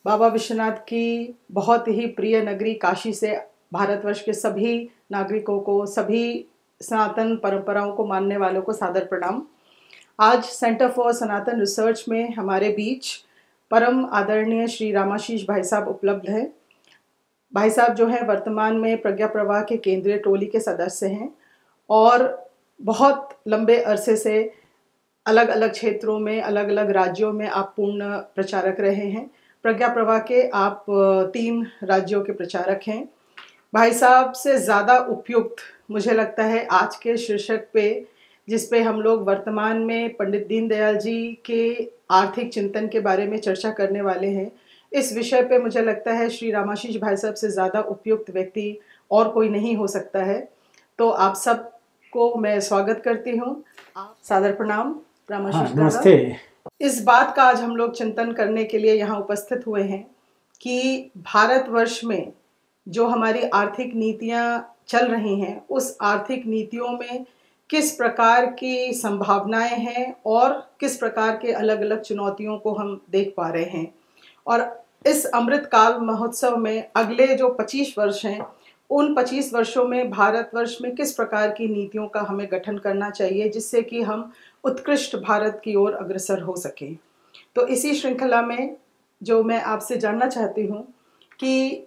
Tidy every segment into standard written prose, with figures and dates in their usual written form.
बाबा विश्वनाथ की बहुत ही प्रिय नगरी काशी से भारतवर्ष के सभी नागरिकों को, सभी सनातन परंपराओं को मानने वालों को सादर प्रणाम। आज सेंटर फॉर सनातन रिसर्च में हमारे बीच परम आदरणीय श्री रामाशीष भाई साहब उपलब्ध हैं। भाई साहब जो हैं वर्तमान में प्रज्ञा प्रवाह के केंद्रीय टोली के सदस्य हैं और बहुत लंबे अरसे से अलग अलग क्षेत्रों में, अलग अलग राज्यों में आप पूर्ण प्रचारक रहे हैं। प्रज्ञा प्रवाह के आप 3 राज्यों के प्रचारक हैं। भाई साहब से ज़्यादा उपयुक्त मुझे लगता है आज के शीर्षक पे, जिस पे हम लोग वर्तमान में पंडित दीनदयाल जी के आर्थिक चिंतन के बारे में चर्चा करने वाले हैं, इस विषय पे मुझे लगता है श्री रामाशीष भाई साहब से ज़्यादा उपयुक्त व्यक्ति और कोई नहीं हो सकता है। तो आप सबको मैं स्वागत करती हूँ। सादर प्रणाम रामाशीष दादा। नमस्ते। इस बात का आज हम लोग चिंतन करने के लिए यहाँ उपस्थित हुए हैं कि भारतवर्ष में जो हमारी आर्थिक नीतियाँ चल रही हैं, उस आर्थिक नीतियों में किस प्रकार की संभावनाएं हैं और किस प्रकार के अलग अलग चुनौतियों को हम देख पा रहे हैं। और इस अमृत काल महोत्सव में अगले जो 25 वर्ष हैं, उन 25 वर्षों में भारतवर्ष में किस प्रकार की नीतियों का हमें गठन करना चाहिए, जिससे कि हम उत्कृष्ट भारत की ओर अग्रसर हो सकें। तो इसी श्रृंखला में जो मैं आपसे जानना चाहती हूँ कि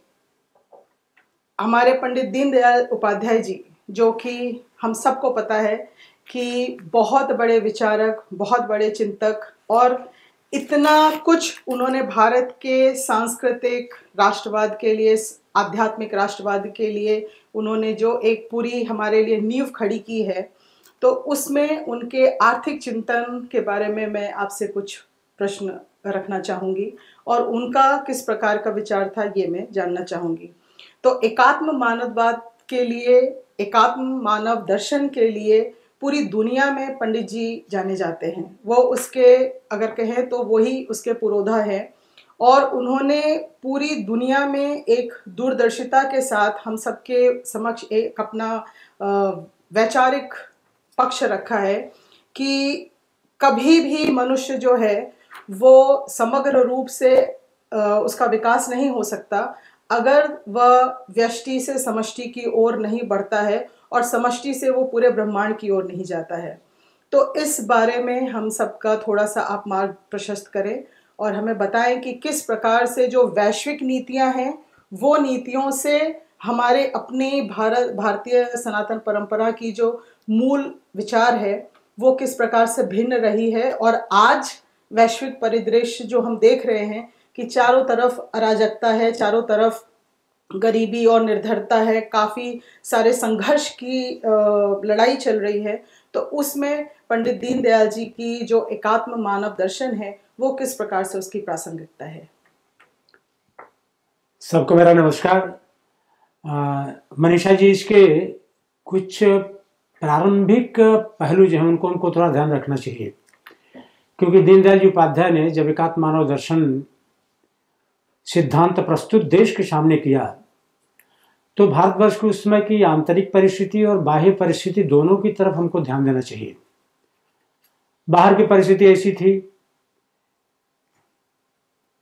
हमारे पंडित दीनदयाल उपाध्याय जी, जो कि हम सबको पता है कि बहुत बड़े विचारक, बहुत बड़े चिंतक और इतना कुछ उन्होंने भारत के सांस्कृतिक राष्ट्रवाद के लिए, आध्यात्मिक राष्ट्रवाद के लिए उन्होंने जो एक पूरी हमारे लिए नींव खड़ी की है, तो उसमें उनके आर्थिक चिंतन के बारे में मैं आपसे कुछ प्रश्न रखना चाहूँगी और उनका किस प्रकार का विचार था ये मैं जानना चाहूँगी। तो एकात्म मानववाद के लिए, एकात्म मानव दर्शन के लिए पूरी दुनिया में पंडित जी जाने जाते हैं। वो उसके अगर कहें तो वही उसके पुरोधा है और उन्होंने पूरी दुनिया में एक दूरदर्शिता के साथ हम सबके समक्ष एक अपना वैचारिक पक्ष रखा है कि कभी भी मनुष्य जो है वो समग्र रूप से उसका विकास नहीं हो सकता अगर वह व्यष्टि से समष्टि की ओर नहीं बढ़ता है और समष्टि से वो पूरे ब्रह्मांड की ओर नहीं जाता है। तो इस बारे में हम सबका थोड़ा सा आप मार्ग प्रशस्त करें और हमें बताएं कि किस प्रकार से जो वैश्विक नीतियां हैं, वो नीतियों से हमारे अपनी भारतीय सनातन परंपरा की जो मूल विचार है वो किस प्रकार से भिन्न रही है। और आज वैश्विक परिदृश्य जो हम देख रहे हैं कि चारों तरफ अराजकता है, चारों तरफ गरीबी और निर्धरता है, काफ़ी सारे संघर्ष की लड़ाई चल रही है, तो उसमें पंडित दीनदयाल जी की जो एकात्म मानव दर्शन है वो किस प्रकार से उसकी प्रासंगिकता है। सबको मेरा नमस्कार। मनीषा जी, इसके कुछ प्रारंभिक पहलू जो हैं उनको थोड़ा ध्यान रखना चाहिए, क्योंकि दीनदयाल जी उपाध्याय ने जब एकात्म मानव दर्शन सिद्धांत प्रस्तुत देश के सामने किया तो भारतवर्ष को उस समय की आंतरिक परिस्थिति और बाह्य परिस्थिति दोनों की तरफ हमको ध्यान देना चाहिए। बाहर की परिस्थिति ऐसी थी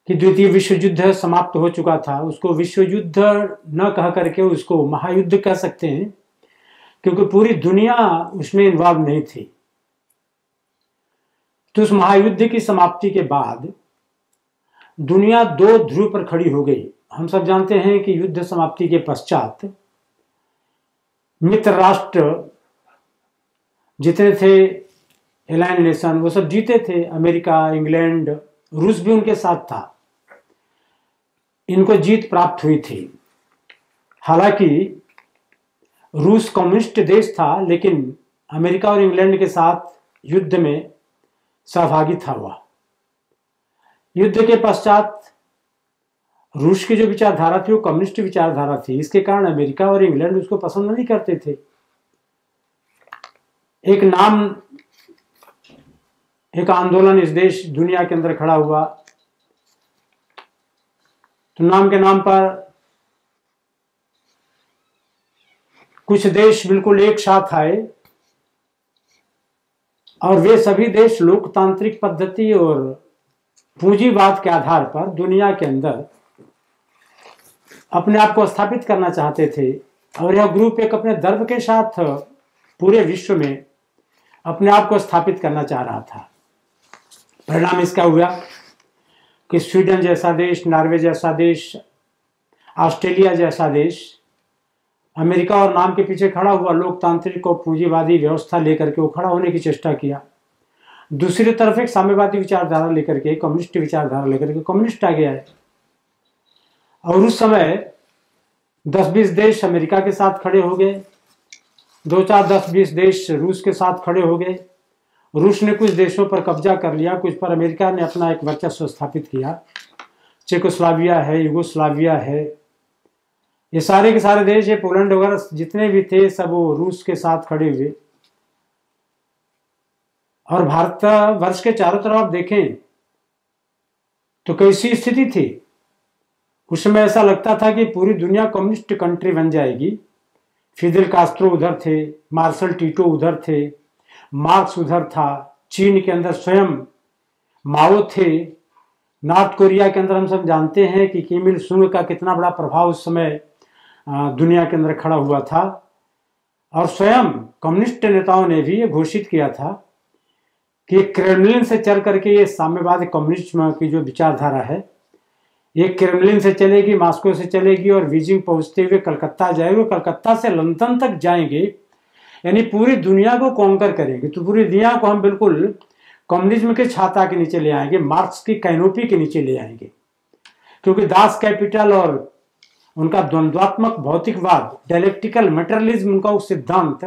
कि द्वितीय विश्व युद्ध समाप्त हो चुका था। उसको विश्व युद्ध न कह करके उसको महायुद्ध कह सकते हैं, क्योंकि पूरी दुनिया उसमें इन्वॉल्व नहीं थी। तो उस महायुद्ध की समाप्ति के बाद दुनिया 2 ध्रुव पर खड़ी हो गई। हम सब जानते हैं कि युद्ध समाप्ति के पश्चात मित्र राष्ट्र जितने थे, एलायन नेशन, वो सब जीते थे। अमेरिका, इंग्लैंड, रूस भी उनके साथ था। इनको जीत प्राप्त हुई थी। हालांकि रूस कम्युनिस्ट देश था, लेकिन अमेरिका और इंग्लैंड के साथ युद्ध में सहभागी था वह। युद्ध के पश्चात रूस की जो विचारधारा थी वो कम्युनिस्ट विचारधारा थी। इसके कारण अमेरिका और इंग्लैंड उसको पसंद नहीं करते थे। एक आंदोलन इस देश दुनिया के अंदर खड़ा हुआ, तो नाम के नाम पर कुछ देश बिल्कुल एक साथ आए और वे सभी देश लोकतांत्रिक पद्धति और पूंजीवाद के आधार पर दुनिया के अंदर अपने आप को स्थापित करना चाहते थे, और यह ग्रुप एक अपने दर्प के साथ पूरे विश्व में अपने आप को स्थापित करना चाह रहा था। परिणाम इसका हुआ कि स्वीडन जैसा देश, नॉर्वे जैसा देश, ऑस्ट्रेलिया जैसा देश अमेरिका और नाम के पीछे खड़ा हुआ, लोकतांत्रिक और पूंजीवादी व्यवस्था लेकर के वो खड़ा होने की चेष्टा किया। दूसरी तरफ एक साम्यवादी विचारधारा लेकर के, कम्युनिस्ट विचारधारा लेकर के कम्युनिस्ट आ गया है। और उस समय 10-20 देश अमेरिका के साथ खड़े हो गए, 2-4 10-20 देश रूस के साथ खड़े हो गए। रूस ने कुछ देशों पर कब्जा कर लिया, कुछ पर अमेरिका ने अपना एक वर्चस्व स्थापित किया। चेकोस्लोवाकिया है, युगोस्लाविया है, ये सारे के सारे देश, ये पोलैंड वगैरह जितने भी थे सब वो रूस के साथ खड़े हुए। और भारतवर्ष के चारों तरफ आप देखें तो कैसी स्थिति थी। उस समय ऐसा लगता था कि पूरी दुनिया कम्युनिस्ट कंट्री बन जाएगी। फिदेल कास्ट्रो उधर थे, मार्शल टीटो उधर थे, मार्क्स उधर था, चीन के अंदर स्वयं माओ थे, नॉर्थ कोरिया के अंदर हम सब जानते हैं कि किम इल सुंग का कितना बड़ा प्रभाव उस समय दुनिया के अंदर खड़ा हुआ था। और स्वयं कम्युनिस्ट नेताओं ने भी ये घोषित किया था कि क्रेमलिन से चल करके ये साम्यवादी कम्युनिज्म की जो विचारधारा है ये क्रेमलिन से चलेगी, मॉस्को से चलेगी और बीजिंग पहुंचते हुए कलकत्ता जाएगी, कलकत्ता से लंदन तक जाएंगे, यानी पूरी दुनिया को कॉन्कर करेंगे। तो पूरी दुनिया को हम बिल्कुल कम्युनिज्म के छाता के नीचे ले आएंगे, मार्क्स की कैनोपी के नीचे ले आएंगे। क्योंकि दास कैपिटल और उनका द्वंद्वात्मक भौतिकवाद, डायलेक्टिकल मटेरियलिज्म, उनका उस सिद्धांत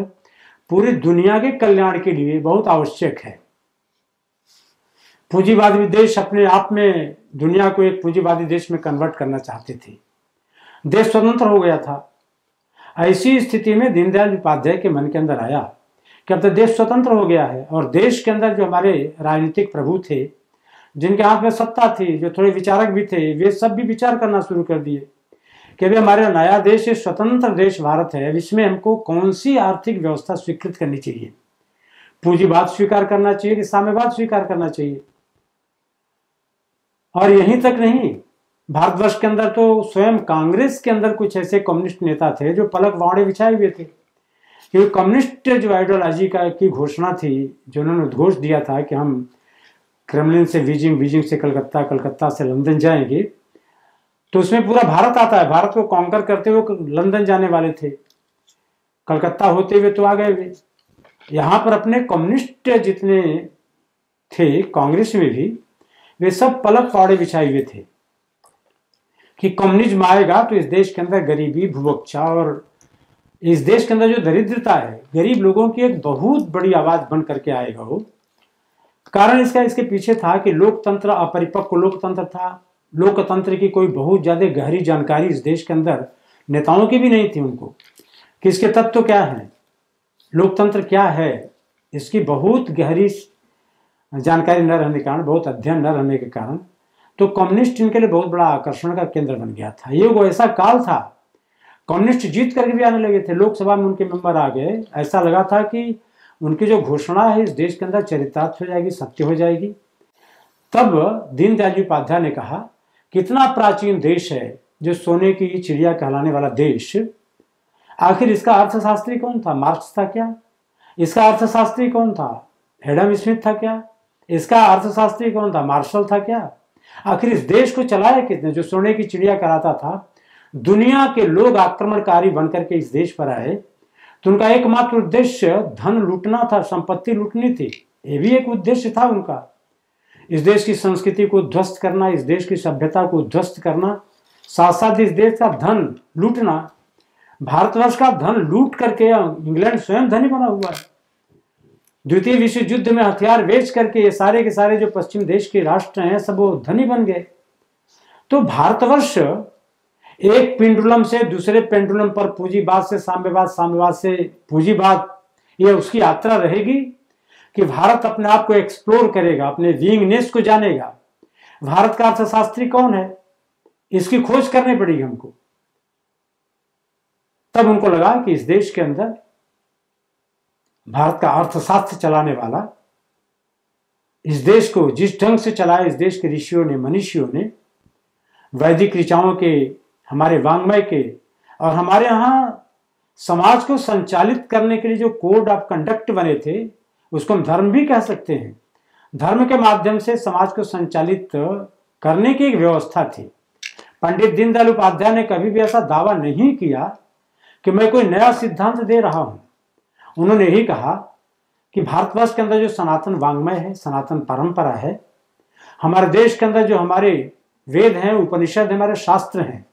पूरी दुनिया के कल्याण के लिए बहुत आवश्यक है। पूंजीवादी देश अपने आप में दुनिया को एक पूंजीवादी देश में कन्वर्ट करना चाहते थे। देश स्वतंत्र हो गया था। ऐसी स्थिति में दीनदयाल उपाध्याय के मन के अंदर आया कि अब तो देश स्वतंत्र हो गया है और देश के अंदर जो हमारे राजनीतिक प्रभु थे, जिनके हाथ में सत्ता थी, जो थोड़े विचारक भी थे, वे सब भी विचार करना शुरू कर दिए कि अभी हमारा नया देश, ये स्वतंत्र देश भारत है, इसमें हमको कौन सी आर्थिक व्यवस्था स्वीकृत करनी चाहिए। पूंजीवाद स्वीकार करना चाहिए कि साम्यवाद स्वीकार करना चाहिए। और यहीं तक नहीं, भारतवर्ष के अंदर तो स्वयं कांग्रेस के अंदर कुछ ऐसे कम्युनिस्ट नेता थे जो पलक वाड़े बिछाए हुए थे। क्योंकि कम्युनिस्ट जो आइडियोलॉजी की घोषणा थी, जो उन्होंने उद्घोष दिया था कि हम क्रेमलिन से बीजिंग, बीजिंग से कलकत्ता, कलकत्ता से लंदन जाएंगे, तो उसमें पूरा भारत आता है। भारत को कॉन्कर करते हुए लंदन जाने वाले थे, कलकत्ता होते हुए तो आ गए वे। यहाँ पर अपने कम्युनिस्ट जितने थे कांग्रेस में भी, वे सब पलक फाड़े बिछाए हुए थे कि कम्युनिज्म आएगा तो इस देश के अंदर गरीबी, भुभुक्षा और इस देश के अंदर जो दरिद्रता है, गरीब लोगों की एक बहुत बड़ी आवाज बन करके आएगा वो। कारण इसका इसके पीछे था कि लोकतंत्र अपरिपक्व लोकतंत्र था। लोकतंत्र की कोई बहुत ज्यादा गहरी जानकारी इस देश के अंदर नेताओं की भी नहीं थी उनको कि इसके तत्व क्या है, लोकतंत्र क्या है, इसकी बहुत गहरी जानकारी न रहने के कारण, बहुत अध्ययन न रहने के कारण तो कम्युनिस्ट इनके लिए बहुत बड़ा आकर्षण का केंद्र बन गया था। ये वो ऐसा काल था, कम्युनिस्ट जीत करके भी आने लगे थे, लोकसभा में उनके मेंबर आ गए। ऐसा लगा था कि उनकी जो घोषणा है इस देश के अंदर चरितार्थ हो जाएगी, सत्य हो जाएगी। तब दीनदयाल उपाध्याय ने कहा कितना प्राचीन देश है जो सोने की चिड़िया कहलाने वाला देश, आखिर इसका अर्थशास्त्री कौन था? मार्क्स था क्या? इसका अर्थशास्त्री कौन था? एडम स्मिथ था क्या? इसका अर्थशास्त्री कौन था? मार्शल था क्या? आखिर इस देश को चलाया किसने जो सोने की चिड़िया कहलाता था? दुनिया के लोग आक्रमणकारी बनकर के इस देश पर आए तो उनका एकमात्र उद्देश्य धन लूटना था, संपत्ति लूटनी थी। ये भी एक उद्देश्य था उनका, इस देश की संस्कृति को ध्वस्त करना, इस देश की सभ्यता को ध्वस्त करना, साथ साथ इस देश का धन लूटना। भारतवर्ष का धन लूट करके इंग्लैंड स्वयं धनी बना हुआ है। द्वितीय विश्व युद्ध में हथियार बेच करके ये सारे के सारे जो पश्चिम देश के राष्ट्र हैं सब वो धनी बन गए। तो भारतवर्ष एक पेंडुलम से दूसरे पेंडुलम पर पूंजीवाद से साम्यवाद, साम्यवाद से पूंजीवाद, ये उसकी यात्रा रहेगी कि भारत अपने आप को एक्सप्लोर करेगा, अपने विंगनेस को जानेगा। भारत का अर्थशास्त्री कौन है, इसकी खोज करनी पड़ेगी हमको। तब उनको लगा कि इस देश के अंदर भारत का अर्थशास्त्र चलाने वाला इस देश को जिस ढंग से चलाया इस देश के ऋषियों ने, मनीषियों ने, वैदिक ऋचाओं के, हमारे वांग्मय के, और हमारे यहाँ समाज को संचालित करने के लिए जो कोड ऑफ कंडक्ट बने थे, उसको हम धर्म भी कह सकते हैं। धर्म के माध्यम से समाज को संचालित करने की एक व्यवस्था थी। पंडित दीनदयाल उपाध्याय ने कभी भी ऐसा दावा नहीं किया कि मैं कोई नया सिद्धांत दे रहा हूं। उन्होंने यही कहा कि भारतवर्ष के अंदर जो सनातन वांग्मय है, सनातन परंपरा है, हमारे देश के अंदर जो हमारे वेद हैं, उपनिषद, हमारे शास्त्र हैं,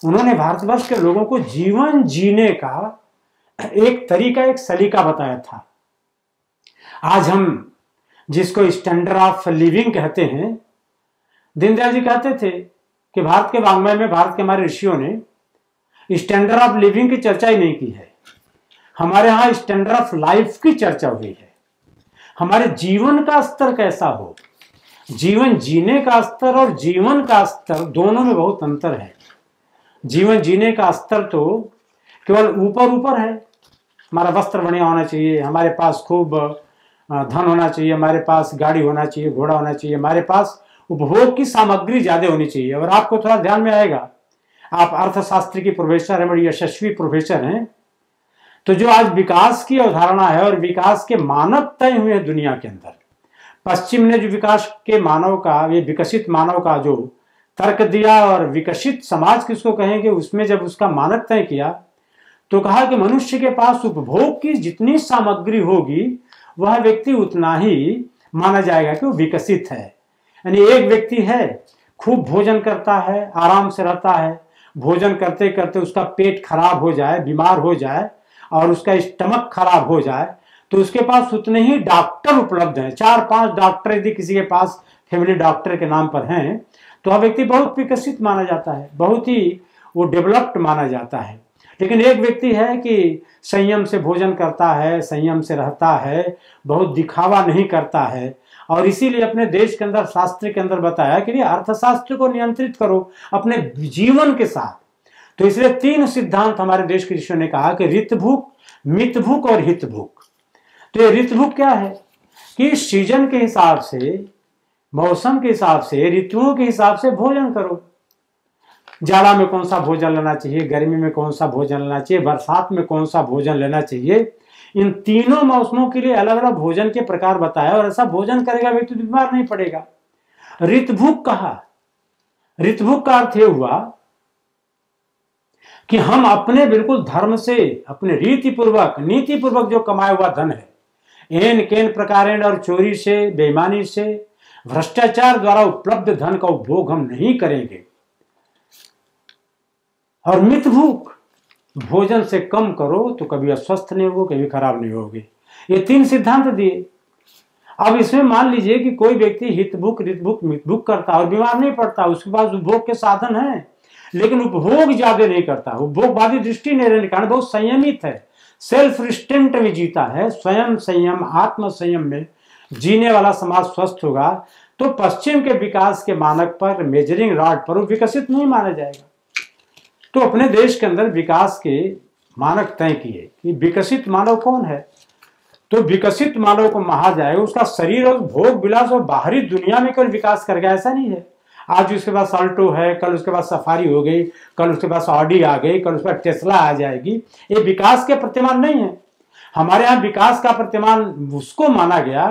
उन्होंने भारतवर्ष के लोगों को जीवन जीने का एक तरीका, एक सलीका बताया था। आज हम जिसको स्टैंडर्ड ऑफ लिविंग कहते हैं, दीनदयाल जी कहते थे कि भारत के वांग्मय में, भारत के हमारे ऋषियों ने स्टैंडर्ड ऑफ लिविंग की चर्चा ही नहीं की है। हमारे यहाँ स्टैंडर्ड ऑफ लाइफ की चर्चा हुई है। हमारे जीवन का स्तर कैसा हो, जीवन जीने का स्तर और जीवन का स्तर, दोनों में बहुत अंतर है। जीवन जीने का स्तर तो केवल ऊपर ऊपर है, हमारा वस्त्र बढ़िया होना चाहिए, हमारे पास खूब धन होना चाहिए, हमारे पास गाड़ी होना चाहिए, घोड़ा होना चाहिए, हमारे पास उपभोग की सामग्री ज्यादा होनी चाहिए। और आपको थोड़ा ध्यान में आएगा, आप अर्थशास्त्र की प्रोफेसर हैं, बड़ी यशस्वी प्रोफेसर हैं, तो जो आज विकास की अवधारणा है और विकास के मानक तय हुए हैं दुनिया के अंदर, पश्चिम ने जो विकास के मानव का, ये विकसित मानव का जो तर्क दिया और विकसित समाज किसको कहेंगे, उसमें जब उसका मानक तय किया तो कहा कि मनुष्य के पास उपभोग की जितनी सामग्री होगी वह व्यक्ति उतना ही माना जाएगा कि वो विकसित है। यानी एक व्यक्ति है, खूब भोजन करता है, आराम से रहता है, भोजन करते करते उसका पेट खराब हो जाए, बीमार हो जाए और उसका स्टमक खराब हो जाए, तो उसके पास उतने ही डॉक्टर उपलब्ध हैं, 4-5 डॉक्टर यदि किसी के पास फैमिली डॉक्टर के नाम पर हैं, तो वह व्यक्ति बहुत विकसित माना जाता है, बहुत ही वो डेवलप्ड माना जाता है। लेकिन एक व्यक्ति है कि संयम से भोजन करता है, संयम से रहता है, बहुत दिखावा नहीं करता है, और इसीलिए अपने देश के अंदर, शास्त्र के अंदर बताया कि अर्थशास्त्र को नियंत्रित करो अपने जीवन के साथ। तो इसलिए 3 सिद्धांत हमारे देश के ऋषियों ने कहा कि ऋतभुक, मितभुक और हितभुक। तो ये ऋतभुक क्या है कि सीजन के हिसाब से, मौसम के हिसाब से, ऋतुओं के हिसाब से भोजन करो। जाड़ा में कौन सा भोजन लेना चाहिए, गर्मी में कौन सा भोजन लेना चाहिए, बरसात में कौन सा भोजन लेना चाहिए, इन तीनों मौसमों के लिए अलग अलग भोजन के प्रकार बताया, और ऐसा भोजन करेगा व्यक्ति बीमार नहीं पड़ेगा। ऋतभुक कहा, ऋतभुक का अर्थ यह हुआ कि हम अपने बिल्कुल धर्म से, अपने रीतिपूर्वक, नीतिपूर्वक जो कमाया हुआ धन है, एन केन प्रकारेण और चोरी से, बेईमानी से, भ्रष्टाचार द्वारा उपलब्ध धन का उपभोग हम नहीं करेंगे। और मितभूक, भोजन से कम करो तो कभी अस्वस्थ नहीं होगे, कभी खराब नहीं होगे। ये 3 सिद्धांत दिए। अब इसमें मान लीजिए कि कोई व्यक्ति हितभुक, ऋतभुक, मितभुक करता और बीमार नहीं पड़ता, उसके पास उपभोग के साधन हैं, लेकिन उपभोग ज्यादा नहीं करता, उपभोगवादी दृष्टि नहीं रहने के कारण बहुत संयमित है, सेल्फ रिस्ट्रेंट में जीता है, स्वयं संयम, आत्म संयम में जीने वाला समाज स्वस्थ होगा, तो पश्चिम के विकास के मानक पर, मेजरिंग रॉड पर वो विकसित नहीं माना जाएगा। तो अपने देश के अंदर विकास के मानक तय किए कि विकसित मानव कौन है, तो विकसित मानव को कहा जाएगा उसका शरीर और भोग विलास और बाहरी दुनिया में कोई विकास कर गया, ऐसा नहीं है। आज उसके पास अल्टो है, कल उसके पास सफारी हो गई, कल उसके पास ऑडी आ गई, कल उसके पास टेस्ला आ जाएगी। ये विकास के प्रतिमान नहीं है। हमारे यहाँ विकास का प्रतिमान उसको माना गया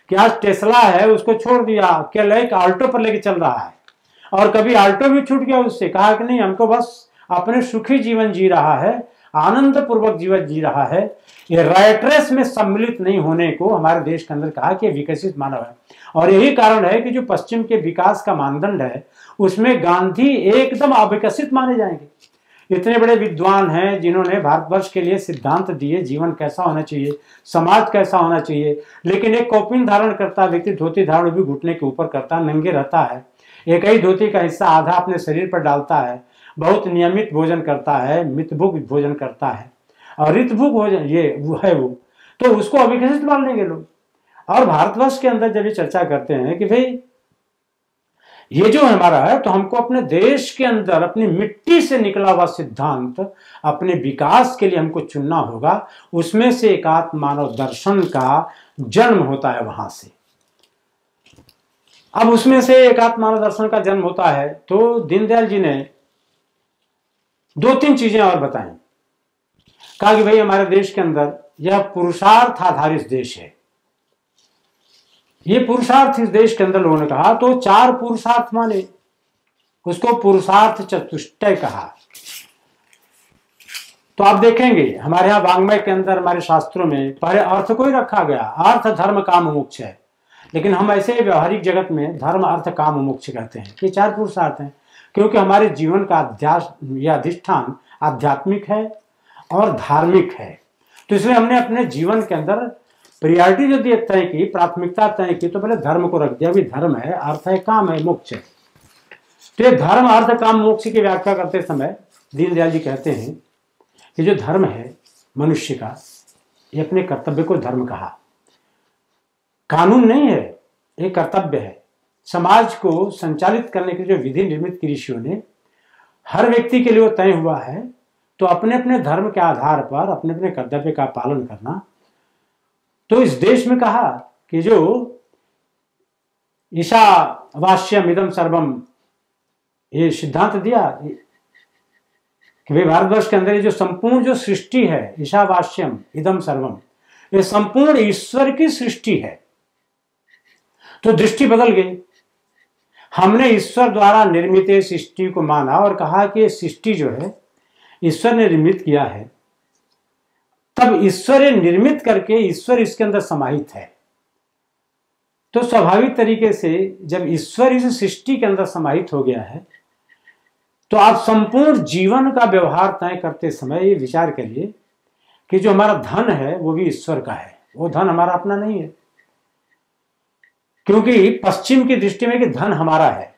कि आज टेस्ला है, उसको छोड़ दिया, कल एक अल्टो पर लेके चल रहा है, और कभी अल्टो भी छूट गया उससे, कहा कि नहीं हमको बस अपने सुखी जीवन जी रहा है, आनंद पूर्वक जीवन जी रहा है। ये रैट रेस में सम्मिलित नहीं होने को हमारे देश के अंदर कहा कि विकसित मानव है। और यही कारण है कि जो पश्चिम के विकास का मानदंड है उसमें गांधी एकदम अविकसित माने जाएंगे। इतने बड़े विद्वान हैं जिन्होंने भारतवर्ष के लिए सिद्धांत दिए, जीवन कैसा होना चाहिए, समाज कैसा होना चाहिए, लेकिन एक कौपीन धारण करता व्यक्ति धोती धारण भी घुटने के ऊपर करता, नंगे रहता है, एक ही धोती का हिस्सा आधा अपने शरीर पर डालता है, बहुत नियमित भोजन करता है, मितभुक भोजन करता है, और ऋतभुक भोजन ये वो है वो, तो उसको अविकसित मान लेंगे लोग। और भारतवर्ष के अंदर जब ये चर्चा करते हैं कि भाई ये जो हमारा है, तो हमको अपने देश के अंदर अपनी मिट्टी से निकला हुआ सिद्धांत अपने विकास के लिए हमको चुनना होगा। उसमें से एकात्म मानव दर्शन का जन्म होता है वहां से। अब उसमें से एकात्म मानव दर्शन का जन्म होता है, तो दीनदयाल जी ने 2-3 चीजें और बताई। कहा कि भाई हमारे देश के अंदर यह पुरुषार्थ आधारित देश है। ये पुरुषार्थ इस देश के अंदर लोगों ने कहा तो 4 पुरुषार्थ माने, उसको पुरुषार्थ चतुष्टय कहा। तो आप देखेंगे हमारे यहाँ वांग्मय के अंदर, हमारे शास्त्रों में पहले अर्थ को ही रखा गया, अर्थ धर्म काम मोक्ष है। लेकिन हम ऐसे व्यवहारिक जगत में धर्म अर्थ काम मोक्ष कहते हैं। ये 4 पुरुषार्थ हैं, क्योंकि हमारे जीवन का अधिष्ठान आध्यात्मिक है और धार्मिक है। तो इसलिए हमने अपने जीवन के अंदर प्रियॉरिटी जो दी तय की, प्राथमिकता तय की, तो पहले धर्म को रख दिया। अभी धर्म है, अर्थ है, काम है, मोक्ष है। तो ये धर्म अर्थ काम मोक्ष की व्याख्या करते समय दीनदयाल जी कहते हैं कि जो धर्म है मनुष्य का, ये अपने कर्तव्य को धर्म कहा। कानून नहीं है, ये कर्तव्य है। समाज को संचालित करने की जो विधि निर्मित की ऋषियों ने, हर व्यक्ति के लिए वो तय हुआ है। तो अपने अपने धर्म के आधार पर अपने अपने कर्तव्य का पालन करना। तो इस देश में कहा कि जो ईशावास्यम इदम सर्वम, ये सिद्धांत दिया कि भाई भारतवर्ष के अंदर ये जो संपूर्ण जो सृष्टि है, ईशावास्यम इदम सर्वम, ये संपूर्ण ईश्वर की सृष्टि है। तो दृष्टि बदल गई। हमने ईश्वर द्वारा निर्मित सृष्टि को माना और कहा कि सृष्टि जो है ईश्वर ने निर्मित किया है। तब ईश्वर निर्मित करके ईश्वर इसके अंदर समाहित है। तो स्वाभाविक तरीके से जब ईश्वर इस सृष्टि के अंदर समाहित हो गया है, तो आप संपूर्ण जीवन का व्यवहार तय करते समय ये विचार करिए कि जो हमारा धन है वो भी ईश्वर का है, वो धन हमारा अपना नहीं है। क्योंकि पश्चिम की दृष्टि में कि धन हमारा है।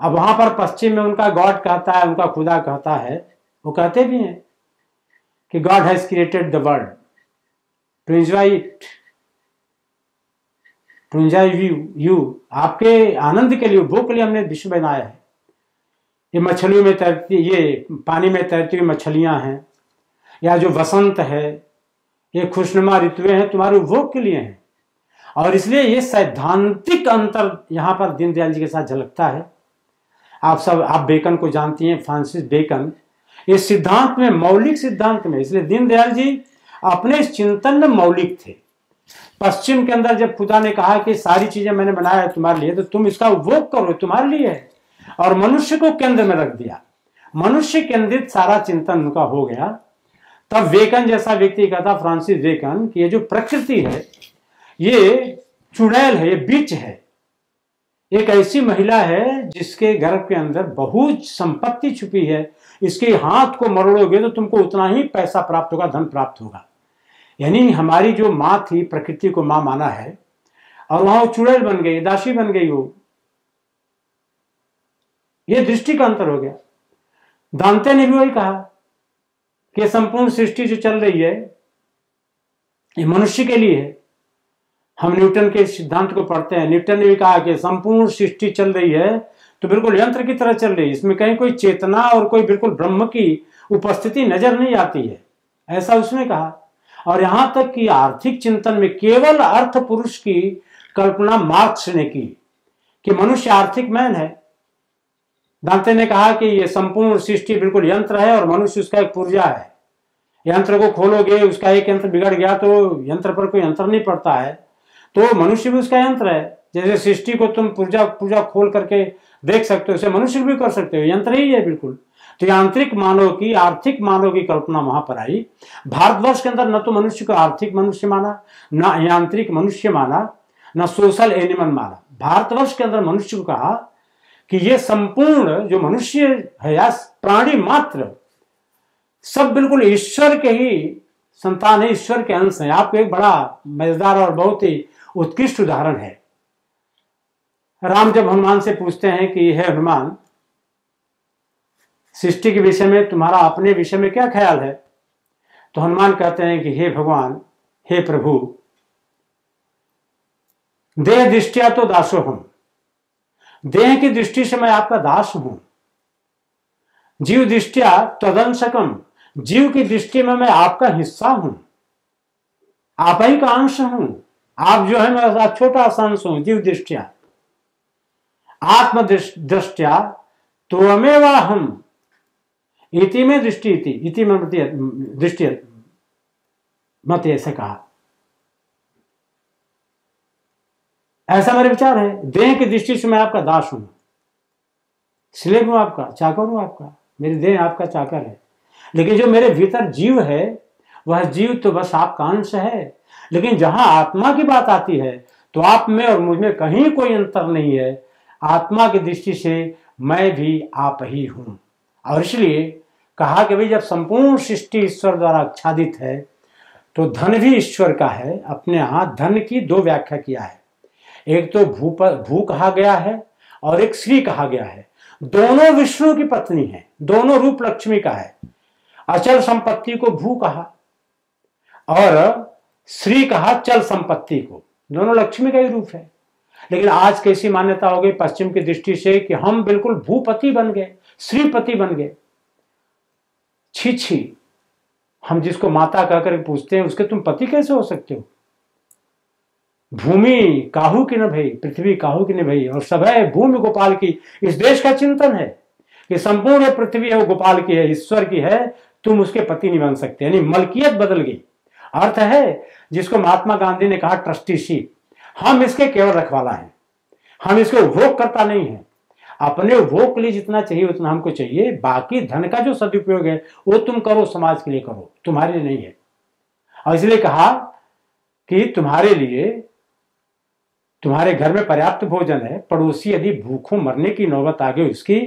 अब वहां पर पश्चिम में उनका गॉड कहता है, उनका खुदा कहता है, वो कहते भी हैं कि God has created the world to enjoy it, to enjoy you, आपके आनंद के लिए, उपभोग के लिए हमने विश्व बनाया है। ये मछलियों में तैरती, ये पानी में तैरती हुई मछलियां हैं, या जो बसंत है, ये खुशनुमा ऋतुएं हैं, तुम्हारे उपभोग के लिए हैं। और इसलिए ये सैद्धांतिक अंतर यहां पर दीनदयाल जी के साथ झलकता है। आप बेकन को जानती हैं, फ्रांसिस बेकन, ये सिद्धांत में, मौलिक सिद्धांत में, इसलिए दीनदयाल जी अपने इस चिंतन में मौलिक थे। पश्चिम के अंदर जब खुदा ने कहा कि सारी चीजें मैंने बनाया है तुम्हारे लिए, तो तुम इसका उपभोग करो, तुम्हारे लिए है, और मनुष्य को केंद्र में रख दिया, मनुष्य केंद्रित सारा चिंतन उनका हो गया। तब बेकन जैसा व्यक्ति कहता, फ्रांसिस बेकन, कि ये जो प्रकृति है ये चुड़ैल है, ये बीच है, एक ऐसी महिला है जिसके गर्भ के अंदर बहुत संपत्ति छुपी है, इसके हाथ को मरोड़ोगे तो तुमको उतना ही पैसा प्राप्त होगा, धन प्राप्त होगा। यानी हमारी जो माँ थी, प्रकृति को माँ माना है, और वहां वो चुड़ैल बन गई, दासी बन गई वो। ये दृष्टि का अंतर हो गया। दांते ने भी वही कहा कि संपूर्ण सृष्टि जो चल रही है ये मनुष्य के लिए है। हम न्यूटन के सिद्धांत को पढ़ते हैं, न्यूटन ने भी कहा कि संपूर्ण सृष्टि चल रही है तो बिल्कुल यंत्र की तरह चल रही है, इसमें कहीं कोई चेतना और कोई बिल्कुल ब्रह्म की उपस्थिति नजर नहीं आती है, ऐसा उसने कहा। और यहां तक कि आर्थिक चिंतन में केवल अर्थ पुरुष की कल्पना मार्क्स ने की कि मनुष्य आर्थिक मैन है। दांते ने कहा कि ये संपूर्ण सृष्टि बिल्कुल यंत्र है और मनुष्य उसका एक पुर्जा है। यंत्र को खोलोगे, उसका एक यंत्र बिगड़ गया तो यंत्र पर कोई यंत्र नहीं पड़ता है, तो मनुष्य भी उसका यंत्र है। जैसे सृष्टि को तुम पूजा खोल करके देख सकते हो, उसे मनुष्य भी कर सकते हो, यंत्र ही है बिल्कुल। तो यांत्रिक मानव की, आर्थिक मानव की कल्पना वहां पर आई। भारतवर्ष के अंदर न तो मनुष्य को आर्थिक मनुष्य माना, न यांत्रिक मनुष्य माना, न सोशल एनिमल माना। भारतवर्ष के अंदर मनुष्य को कहा कि ये संपूर्ण जो मनुष्य है या प्राणी मात्र सब बिल्कुल ईश्वर के ही संतान है, ईश्वर के अंश है। आपको एक बड़ा मजेदार और बहुत ही उत्कृष्ट उदाहरण है। राम जब हनुमान से पूछते हैं कि हे हनुमान, सृष्टि के विषय में तुम्हारा अपने विषय में क्या ख्याल है, तो हनुमान कहते हैं कि हे भगवान, हे प्रभु, देह दृष्टिया तो दासो हूं, देह की दृष्टि से मैं आपका दास हूं। जीव दृष्टिया तदंशकम, जीव की दृष्टि में मैं आपका हिस्सा हूं, आप ही का अंश हूं। आप जो है मेरा छोटा सा अंश हूं जीव दृष्टिया। आत्मदृष्टया त्वमेवाहम इति में दृष्टि इति में दृष्टि मत ऐसे कहा। ऐसा मेरे विचार है। देह की दृष्टि से मैं आपका दास हूं, स्लेव हूं आपका, चाकर हूं आपका, मेरी देह आपका चाकर है। लेकिन जो मेरे भीतर जीव है वह जीव तो बस आपका अंश है। लेकिन जहां आत्मा की बात आती है तो आप में और मुझ में कहीं कोई अंतर नहीं है। आत्मा की दृष्टि से मैं भी आप ही हूं। और इसलिए कहा कि भाई जब संपूर्ण सृष्टि ईश्वर द्वारा आच्छादित है तो धन भी ईश्वर का है। अपने यहां धन की दो व्याख्या किया है, एक तो भू कहा गया है और एक श्री कहा गया है। दोनों विष्णु की पत्नी है, दोनों रूप लक्ष्मी का है। अचल संपत्ति को भू कहा और श्री कहा चल संपत्ति को, दोनों लक्ष्मी का ही रूप है। लेकिन आज कैसी मान्यता हो गई पश्चिम की दृष्टि से कि हम बिल्कुल भूपति बन गए, श्रीपति बन गए। छी छी, हम जिसको माता कहकर पूछते हैं उसके तुम पति कैसे हो सकते हो? भूमि काहू की न भई, पृथ्वी काहू की न भई, और सब है भूमि गोपाल की। इस देश का चिंतन है कि संपूर्ण पृथ्वी है वो गोपाल की है, ईश्वर की है, तुम उसके पति नहीं बन सकते। यानी मलकियत बदल गई। अर्थ है जिसको महात्मा गांधी ने कहा ट्रस्टीशिप, हम इसके केवल रखवाला हैं, हम इसके उपभोग करता नहीं है। अपने उपभोग के लिए जितना चाहिए उतना हमको चाहिए, बाकी धन का जो सदुपयोग है वो तुम करो, समाज के लिए करो, तुम्हारे लिए नहीं है। और इसलिए कहा कि तुम्हारे लिए, तुम्हारे घर में पर्याप्त भोजन है, पड़ोसी यदि भूखों मरने की नौबत आ गई उसकी,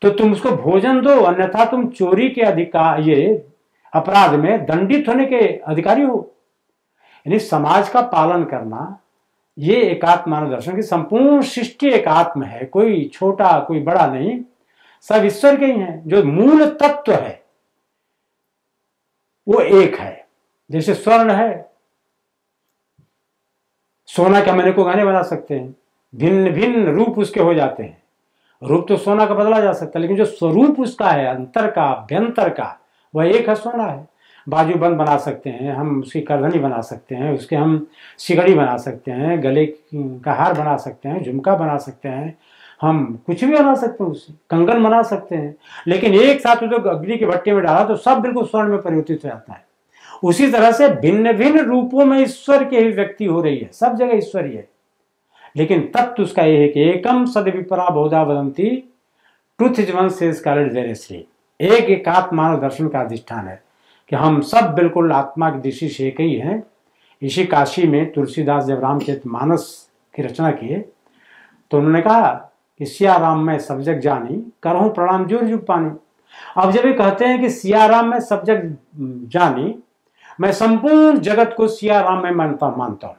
तो तुम उसको भोजन दो, अन्यथा तुम चोरी के अधिकार, ये अपराध में दंडित होने के अधिकारी हो। यानी समाज का पालन करना, ये एकात्म मानव दर्शन की संपूर्ण सृष्टि एकात्म है, कोई छोटा कोई बड़ा नहीं, सब ईश्वर के ही हैं। जो मूल तत्व है वो एक है। जैसे स्वर्ण है, सोना के मैंने को गाने बना सकते हैं, भिन्न भिन्न रूप उसके हो जाते हैं। रूप तो सोना का बदला जा सकता है, लेकिन जो स्वरूप उसका है अंतर का अभ्यंतर का वह एक है, सोना है। बाजूबंद बना सकते हैं हम, उसकी करधनी बना सकते हैं, उसके हम सिकड़ी बना सकते हैं, गले का हार बना सकते हैं, झुमका बना सकते हैं, हम कुछ भी बना सकते हैं, उससे कंगन बना सकते हैं। लेकिन एक साथ तो अग्नि के भट्टे में डाला तो सब बिल्कुल स्वर्ण में परिवर्तित हो जाता है। उसी तरह से भिन्न भिन्न रूपों में ईश्वर की अभिव्यक्ति हो रही है, सब जगह ईश्वर ही है। लेकिन तत्व उसका यह है कि एकम सद विपरा बहुधा वदंती ट्रुथ जीवन से श्री, एक एकात्म मानव दर्शन का अधिष्ठान है कि हम सब बिल्कुल आत्मा की दृष्टि से एक ही हैं। इसी काशी में तुलसीदास जब रामचरितमानस की रचना किए तो उन्होंने कहा कि सिया राम में सब जग जानी, करहूं प्रणाम जोर जुग पानी। अब जब ये कहते हैं कि सिया राम में सब जग जानी, मैं संपूर्ण जगत को सिया राम में मानता हूं,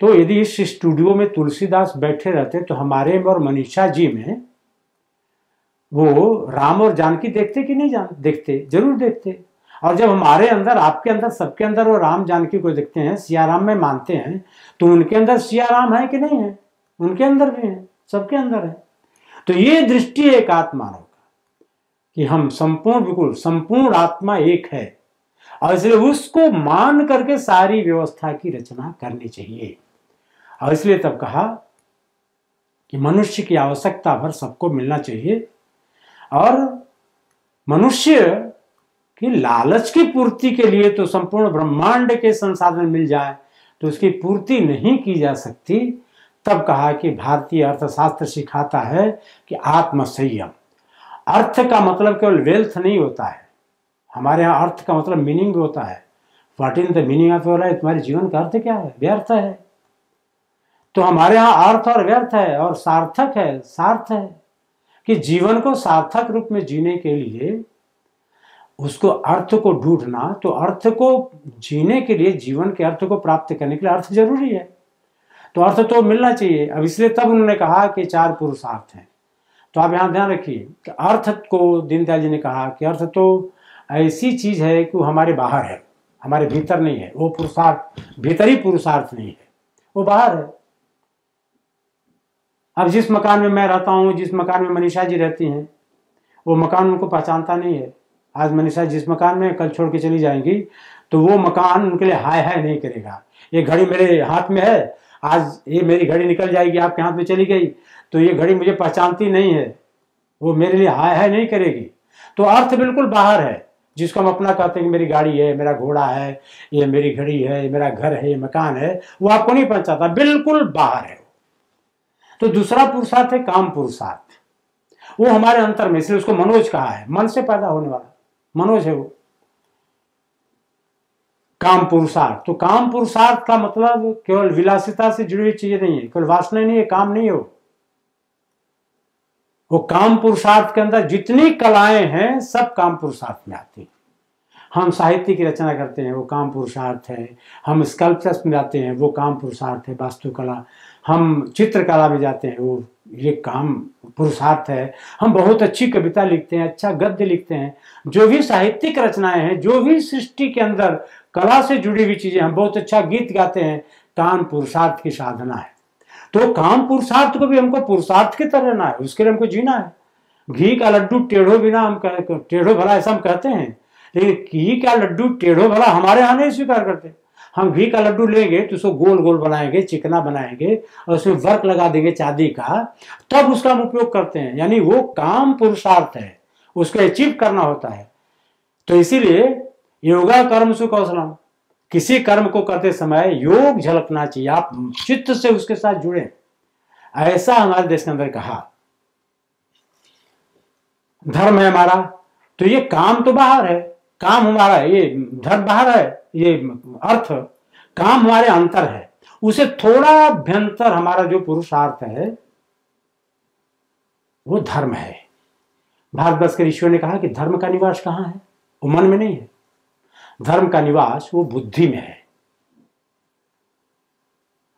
तो यदि इस स्टूडियो में तुलसीदास बैठे रहते तो हमारे में और मनीषा जी में वो राम और जानकी देखते कि नहीं देखते? जरूर देखते। और जब हमारे अंदर, आपके अंदर, सबके अंदर वो राम जानकी को देखते हैं, सिया राम में मानते हैं, तो उनके अंदर सिया राम है कि नहीं है? उनके अंदर भी है, सबके अंदर है। तो ये दृष्टि एक आत्मा का कि हम संपूर्ण, बिल्कुल संपूर्ण आत्मा एक है, और इसलिए उसको मान करके सारी व्यवस्था की रचना करनी चाहिए। और इसलिए तब कहा कि मनुष्य की आवश्यकता भर सबको मिलना चाहिए, और मनुष्य की लालच की पूर्ति के लिए तो संपूर्ण ब्रह्मांड के संसाधन मिल जाए तो उसकी पूर्ति नहीं की जा सकती। तब कहा कि भारतीय अर्थशास्त्र सिखाता है कि आत्मसंयम। अर्थ का मतलब केवल वेल्थ नहीं होता है, हमारे यहाँ अर्थ का मतलब मीनिंग भी होता है। What is the meaning of your life, तुम्हारे जीवन का अर्थ क्या है? व्यर्थ है। तो हमारे यहाँ अर्थ और व्यर्थ है और सार्थक है, सार्थ है कि जीवन को सार्थक रूप में जीने के लिए उसको अर्थ को ढूंढना, तो अर्थ को जीने के लिए, जीवन के अर्थ को प्राप्त करने के लिए अर्थ जरूरी है, तो अर्थ तो मिलना चाहिए। अब इसलिए तब उन्होंने कहा कि 4 पुरुषार्थ हैं। तो आप यहाँ ध्यान रखिए कि अर्थ को दीनदयाल जी ने कहा कि अर्थ तो ऐसी चीज है कि वो हमारे बाहर है, हमारे भीतर नहीं है। वो पुरुषार्थ भीतरी पुरुषार्थ नहीं है, वो बाहर है। अब जिस मकान में मैं रहता हूँ, जिस मकान में मनीषा जी रहती हैं, वो मकान उनको पहचानता नहीं है। आज मनीषा जिस मकान में कल छोड़ के चली जाएंगी तो वो मकान उनके लिए हाय हाय नहीं करेगा। ये घड़ी मेरे हाथ में है, आज ये मेरी घड़ी निकल जाएगी, आपके हाथ में चली गई, तो ये घड़ी मुझे पहचानती नहीं है, वो मेरे लिए हाय हाय नहीं करेगी। तो अर्थ बिल्कुल बाहर है, जिसको हम अपना कहते हैं कि मेरी गाड़ी है, मेरा घोड़ा है, ये मेरी घड़ी है, मेरा घर है, ये मकान है, वो आपको नहीं पहचानता, बिल्कुल बाहर है। तो दूसरा पुरुषार्थ है काम पुरुषार्थ, वो हमारे अंतर में, इसलिए उसको मनोज कहा है, मन से पैदा होने वाला मनोज है वो काम पुरुषार्थ। तो काम पुरुषार्थ का मतलब केवल विलासिता से जुड़ी हुई चीजें नहीं है, केवल वासना नहीं है, काम नहीं है वो काम पुरुषार्थ के अंदर जितनी कलाएं हैं सब काम पुरुषार्थ में आती हैं। हम साहित्य की रचना करते हैं, वो काम पुरुषार्थ है। हम स्कल्पचर्स में जाते हैं, वो काम पुरुषार्थ है, वास्तुकला। हम चित्रकला में जाते हैं, वो ये काम पुरुषार्थ है। हम बहुत अच्छी कविता लिखते हैं, अच्छा गद्य लिखते हैं, जो भी साहित्यिक रचनाएं हैं, जो भी सृष्टि के अंदर कला से जुड़ी हुई चीजें, हम बहुत अच्छा गीत गाते हैं, काम पुरुषार्थ की साधना है। तो काम पुरुषार्थ को भी हमको पुरुषार्थ की तरह रहना है, उसके लिए हमको जीना है। घी का लड्डू टेढ़ो बिना, हम टेढ़ो भला ऐसा हम कहते हैं, लेकिन घी का लड्डू टेढ़ो भला हमारे यहाँ नहीं स्वीकार करते। हम घी का लड्डू लेंगे तो उसको गोल गोल बनाएंगे, चिकना बनाएंगे और उसमें वर्क लगा देंगे चांदी का, तब उसका हम उपयोग करते हैं। यानी वो काम पुरुषार्थ है, उसको अचीव करना होता है। तो इसीलिए योगा कर्म सु कौशलम, किसी कर्म को करते समय योग झलकना चाहिए, आप चित्त से उसके साथ जुड़े। ऐसा हमारे देश के अंदर कहा धर्म है हमारा, तो ये काम तो बाहर है, काम हमारा है, ये धर्म बाहर है, ये अर्थ, काम हमारे अंतर है। उसे थोड़ा अभ्यंतर हमारा जो पुरुषार्थ है वो धर्म है। भारतवर्ष के ऋषियों ने कहा कि धर्म का निवास कहाँ है, वो मन में नहीं है, धर्म का निवास वो बुद्धि में है।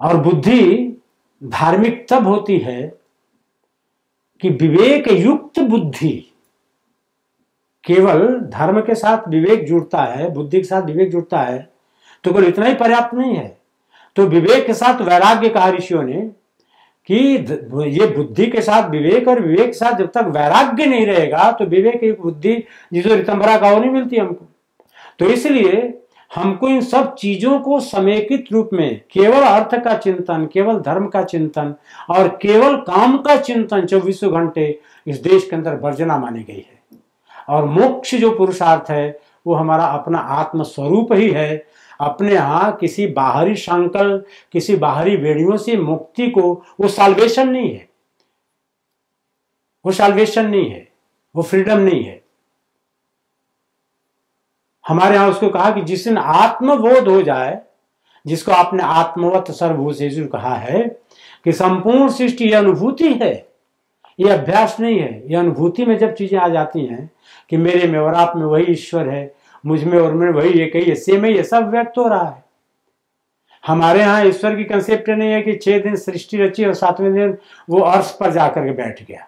और बुद्धि धार्मिक तब होती है कि विवेक युक्त बुद्धि, केवल धर्म के साथ विवेक जुड़ता है, बुद्धि के साथ विवेक जुड़ता है तो केवल इतना ही पर्याप्त नहीं है। तो विवेक के साथ वैराग्य कहा ऋषियों ने कि ये बुद्धि के साथ विवेक, और विवेक के साथ जब तक वैराग्य नहीं रहेगा तो विवेक एक बुद्धि जिसको रितंबरा का वो नहीं मिलती हमको। तो इसलिए हमको इन सब चीजों को समेकित रूप में केवल अर्थ का चिंतन, केवल धर्म का चिंतन और केवल काम का चिंतन 24 घंटे इस देश के अंदर वर्जना मानी गई है। और मोक्ष जो पुरुषार्थ है वो हमारा अपना आत्म स्वरूप ही है। अपने यहाँ किसी बाहरी संकल्प, किसी बाहरी वेड़ियों से मुक्ति को, वो साल्वेशन नहीं है, वो साल्वेशन नहीं है, वो फ्रीडम नहीं है। हमारे यहाँ उसको कहा कि जिस दिन आत्मबोध हो जाए, जिसको आपने आत्मवत सर्वभूतेषु कहा है कि संपूर्ण सृष्टि ये अनुभूति है, ये अभ्यास नहीं है, ये अनुभूति में जब चीजें आ जाती हैं कि मेरे में और आप में वही ईश्वर है, मुझ में और में वही एक ही है, सेम है, ये सब व्यक्त हो रहा है। हमारे यहाँ ईश्वर की कंसेप्ट नहीं है कि 6 दिन सृष्टि रची और 7वें दिन वो अर्श पर जाकर के बैठ गया।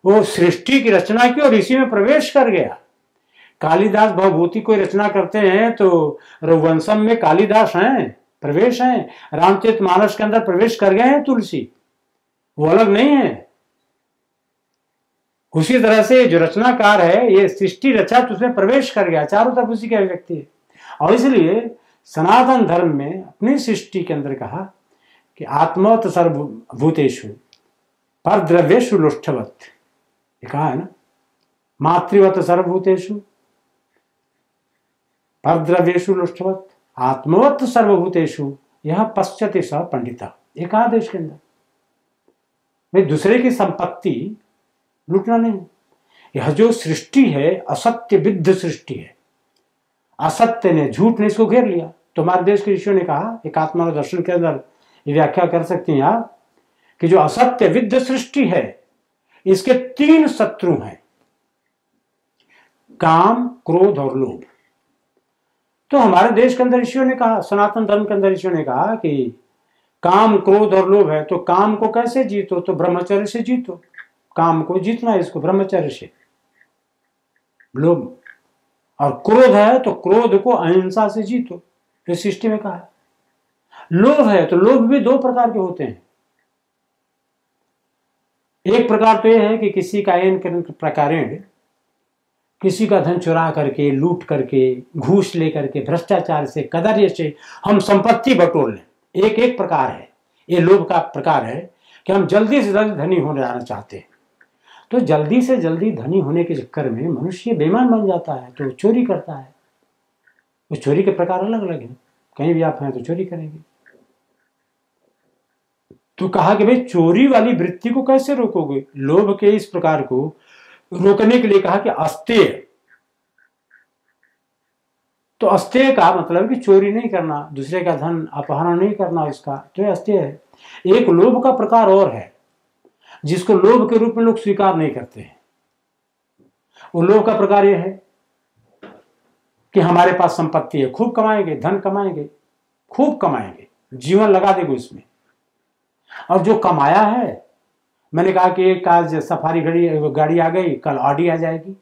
वो सृष्टि की रचना की और इसी में प्रवेश कर गया। कालिदास भवभूति कोई रचना करते हैं तो रघुवंशम में कालिदास हैं, प्रवेश हैं। रामचरितमानस के अंदर प्रवेश कर गए हैं तुलसी, वो अलग नहीं है। उसी तरह से जो रचनाकार है, ये सृष्टि रचा तो उसमें प्रवेश कर गया, चारों तरफ उसी का व्यक्ति है। और इसलिए सनातन धर्म में अपनी सृष्टि के अंदर कहा कि आत्मवत सर्वभूतेषु परद्रव्येषु लुष्ठवत, ये कहा है ना, मातृवत सर्वभूतेषु परद्रव्येषु लुष्ठवत आत्मवत सर्वभूतेषु यह पश्यति स पंडिता, ये कहा देश के अंदर। भाई दूसरे की संपत्ति लूटना नहीं। यह जो सृष्टि है असत्य विद्ध सृष्टि है, असत्य ने, झूठ ने इसको घेर लिया। तो हमारे देश के ऋषियों ने कहा, एक आत्मा दर्शन के अंदर ये व्याख्या कर सकती हैं आप कि जो असत्य विद्ध सृष्टि है इसके 3 शत्रु हैं, काम, क्रोध और लोभ। तो हमारे देश के अंदर ऋषियों ने कहा, सनातन धर्म के अंदर ऋषियों ने कहा कि काम, क्रोध और लोभ है, तो काम को कैसे जीतो, तो ब्रह्मचर्य से जीतो। काम को जीतना है, इसको ब्रह्मचर्य से। लोभ और क्रोध है तो क्रोध को अहिंसा से जीतो, इस सृष्टि में कहा है। लोभ है तो लोभ भी 2 प्रकार के होते हैं। एक प्रकार तो यह है कि किसी का प्रकारेण, किसी का धन चुरा करके, लूट करके, घूस लेकर के, भ्रष्टाचार से, कदर्य से हम संपत्ति बटोर लें, एक प्रकार है, ये लोभ का प्रकार है कि हम जल्दी से जल्दी धनी होने जाना चाहते हैं। तो जल्दी से जल्दी धनी होने के चक्कर में मनुष्य बेईमान बन जाता है, तो चोरी करता है। उस चोरी के प्रकार अलग अलग हैं, कहीं भी आप हैं तो चोरी करेंगे। तो कहा कि भाई चोरी वाली वृत्ति को कैसे रोकोगे? लोभ के इस प्रकार को रोकने के लिए कहा कि अस्तेय। तो अस्तेय का मतलब कि चोरी नहीं करना, दूसरे का धन अपहरण नहीं करना उसका, तो ये अस्तेय है। एक लोभ का प्रकार और है जिसको लोभ के रूप में लोग स्वीकार नहीं करते हैं। वो लोभ का प्रकार यह है कि हमारे पास संपत्ति है, खूब कमाएंगे, धन कमाएंगे, खूब कमाएंगे, जीवन लगा देंगे उसमें। और जो कमाया है, मैंने कहा कि एक आज सफारी गाड़ी आ गई, कल ऑडी आ जाएगी,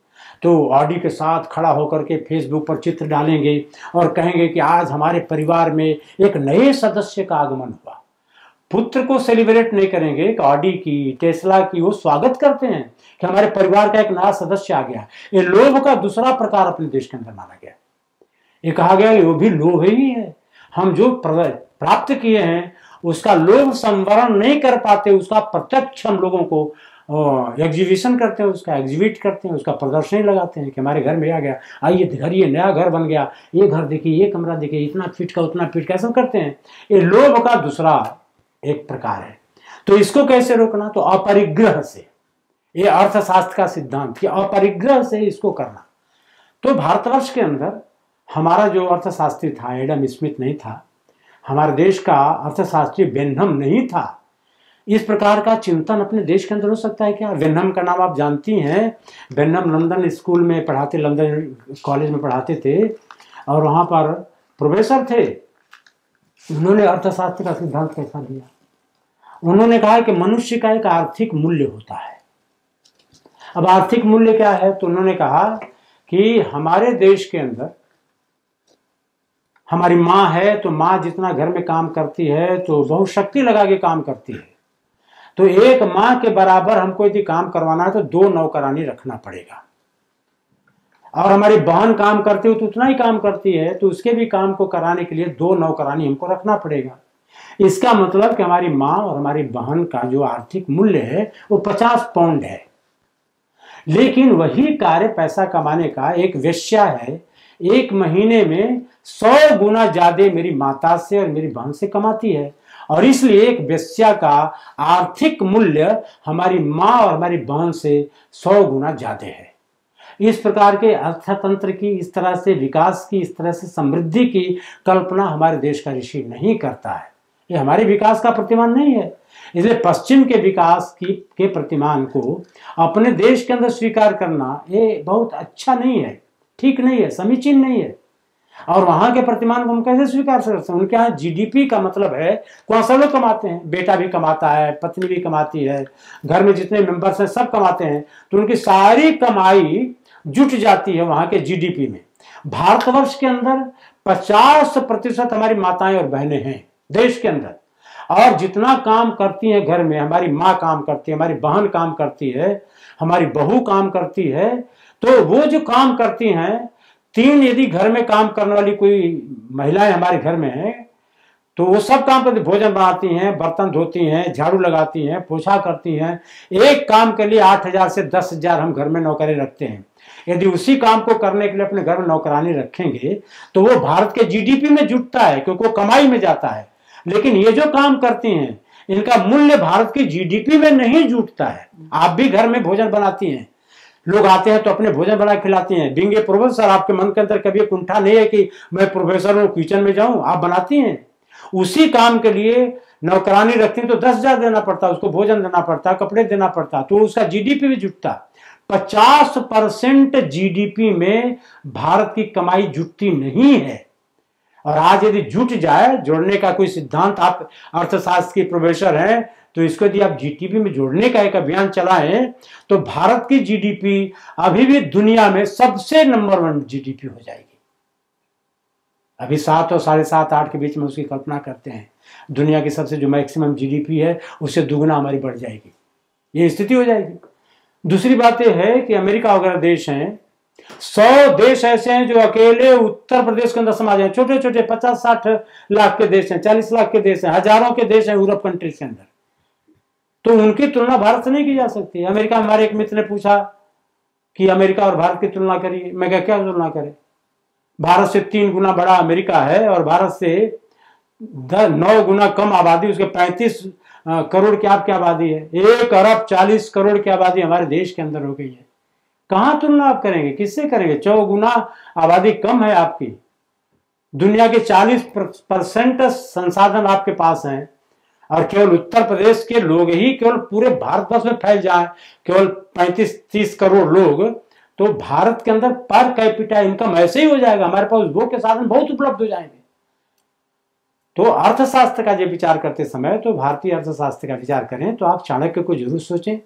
तो ऑडी के साथ खड़ा होकर के फेसबुक पर चित्र डालेंगे और कहेंगे कि आज हमारे परिवार में एक नए सदस्य का आगमन हुआ। पुत्र को सेलिब्रेट नहीं करेंगे कि ऑडी की, टेस्ला की, वो स्वागत करते हैं कि हमारे परिवार का एक नया सदस्य आ गया। ये लोभ का दूसरा प्रकार अपने देश के अंदर माना गया। ये कहा गया वो भी लोभ ही है। हम जो प्राप्त किए हैं उसका लोभ संवरण नहीं कर पाते, उसका प्रत्यक्ष हम लोगों को एग्जीबिशन करते हैं, उसका एग्जिबिट करते हैं, उसका प्रदर्शनी लगाते हैं कि हमारे घर में आ गया, आइए घर, ये नया घर बन गया, ये घर देखिए, ये कमरा देखिए, इतना फीट का उतना फीट का, सब करते हैं। ये लोभ का दूसरा एक प्रकार है। तो इसको कैसे रोकना? तो अपरिग्रह से। ये अर्थशास्त्र का सिद्धांत कि अपरिग्रह से इसको करना। तो भारतवर्ष के अंदर हमारा जो अर्थशास्त्री था एडम स्मिथ नहीं था, हमारे देश का अर्थशास्त्री बेनहम नहीं था। इस प्रकार का चिंतन अपने देश के अंदर हो सकता है क्या? बेनहम का नाम आप जानती हैं। बेनहम लंदन स्कूल में पढ़ाते, लंदन कॉलेज में पढ़ाते थे और वहाँ पर प्रोफेसर थे। उन्होंने अर्थशास्त्र का सिद्धांत कैसा दिया? उन्होंने कहा कि मनुष्य का एक आर्थिक मूल्य होता है। अब आर्थिक मूल्य क्या है? तो उन्होंने कहा कि हमारे देश के अंदर हमारी माँ है, तो माँ जितना घर में काम करती है तो बहुत शक्ति लगा के काम करती है। तो एक माँ के बराबर हमको यदि काम करवाना है तो 2 नौकरानी रखना पड़ेगा। और हमारी बहन काम करती है तो उतना ही काम करती है, तो उसके भी काम को कराने के लिए 2 नौकरानी हमको रखना पड़ेगा। इसका मतलब कि हमारी माँ और हमारी बहन का जो आर्थिक मूल्य है वो 50 पाउंड है। लेकिन वही कार्य पैसा कमाने का एक वेश्या है, एक महीने में 100 गुना ज्यादा मेरी माता से और मेरी बहन से कमाती है। और इसलिए एक वेश्या का आर्थिक मूल्य हमारी माँ और हमारी बहन से 100 गुना ज्यादा है। इस प्रकार के अर्थतंत्र की, इस तरह से विकास की, इस तरह से समृद्धि की कल्पना हमारे देश का ऋषि नहीं करता है। ये हमारे विकास का प्रतिमान नहीं है। इसलिए पश्चिम के विकास के प्रतिमान को अपने देश के अंदर स्वीकार करना ये बहुत अच्छा नहीं है, ठीक नहीं है, समीचीन नहीं है। और वहां के प्रतिमान को हम कैसे स्वीकार कर सकते हैं? उनके यहाँ जीडीपी का मतलब है कौन सा लोग कमाते हैं, बेटा भी कमाता है, पत्नी भी कमाती है, घर में जितने मेंबर्स हैं सब कमाते हैं, तो उनकी सारी कमाई जुट जाती है वहां के जीडीपी में। भारतवर्ष के अंदर 50% हमारी माताएं और बहनें हैं देश के अंदर, और जितना काम करती हैं घर में, हमारी माँ काम करती है, हमारी बहन काम करती है, हमारी बहू काम करती है। तो वो जो काम करती हैं, 3 यदि घर में काम करने वाली कोई महिलाएं हमारे घर में हैं तो वो सब काम करती, भोजन बनाती हैं, बर्तन धोती हैं, झाड़ू लगाती हैं, पोछा करती हैं। एक काम के लिए 8,000 से 10,000 हम घर में नौकरी रखते हैं। यदि उसी काम को करने के लिए अपने घर में नौकरानी रखेंगे तो वो भारत के जीडीपी में जुटता है, क्योंकि वो कमाई में जाता है। लेकिन ये जो काम करती हैं इनका मूल्य भारत की जीडीपी में नहीं जुटता है। आप भी घर में भोजन बनाती हैं, लोग आते हैं तो अपने भोजन बना खिलाती हैं। बीइंग ए प्रोफेसर, आपके मन के अंदर कभी कुंठा नहीं है कि मैं प्रोफेसर हूँ, किचन में जाऊं? आप बनाती हैं। उसी काम के लिए नौकरानी रखती हैं तो 10,000 देना पड़ता, उसको भोजन देना पड़ता, कपड़े देना पड़ता, तो उसका जीडीपी भी जुटता। 50% जीडीपी में भारत की कमाई जुटती नहीं है। और आज यदि जुट जाए, जोड़ने का कोई सिद्धांत, आप अर्थशास्त्र के प्रोफेसर हैं, तो इसको यदि आप जीडीपी में जोड़ने का एक अभियान चलाएं तो भारत की जीडीपी अभी भी दुनिया में सबसे नंबर 1 जीडीपी हो जाएगी। अभी 7 और 7.5 8 के बीच में उसकी कल्पना करते हैं। दुनिया की सबसे जो मैक्सिमम जीडीपी है उससे दुगुना हमारी बढ़ जाएगी, ये स्थिति हो जाएगी। दूसरी बात यह है कि अमेरिका वगैरह देश हैं, 100 देश ऐसे हैं जो अकेले उत्तर प्रदेश के अंदर समा जाए। छोटे छोटे 50-60 लाख के देश हैं, 40 लाख के देश हैं, हजारों के देश हैं यूरोप कंट्रीज के अंदर। तो उनकी तुलना भारत से नहीं की जा सकती। अमेरिका, हमारे एक मित्र ने पूछा कि अमेरिका और भारत की तुलना करिए। मैं क्या तुलना करें? भारत से 3 गुना बड़ा अमेरिका है और भारत से 9 गुना कम आबादी, उसके 35 करोड़ की आपकी आबादी है। 1 अरब 40 करोड़ की आबादी हमारे देश के अंदर हो गई है। कहां तुलना आप करेंगे? किससे करेंगे? 4 गुना आबादी कम है आपकी। दुनिया के 40% संसाधन आपके पास हैं और केवल उत्तर प्रदेश के लोग ही केवल पूरे भारतवर्ष में फैल जाए, केवल 35-30 करोड़ लोग, तो भारत के अंदर पर कैपिटा इनकम ऐसे ही हो जाएगा, हमारे पास उपभोग के साधन बहुत उपलब्ध हो जाएंगे। तो अर्थशास्त्र का जब विचार करते समय, तो भारतीय अर्थशास्त्र का विचार करें तो आप चाणक्य को जरूर सोचें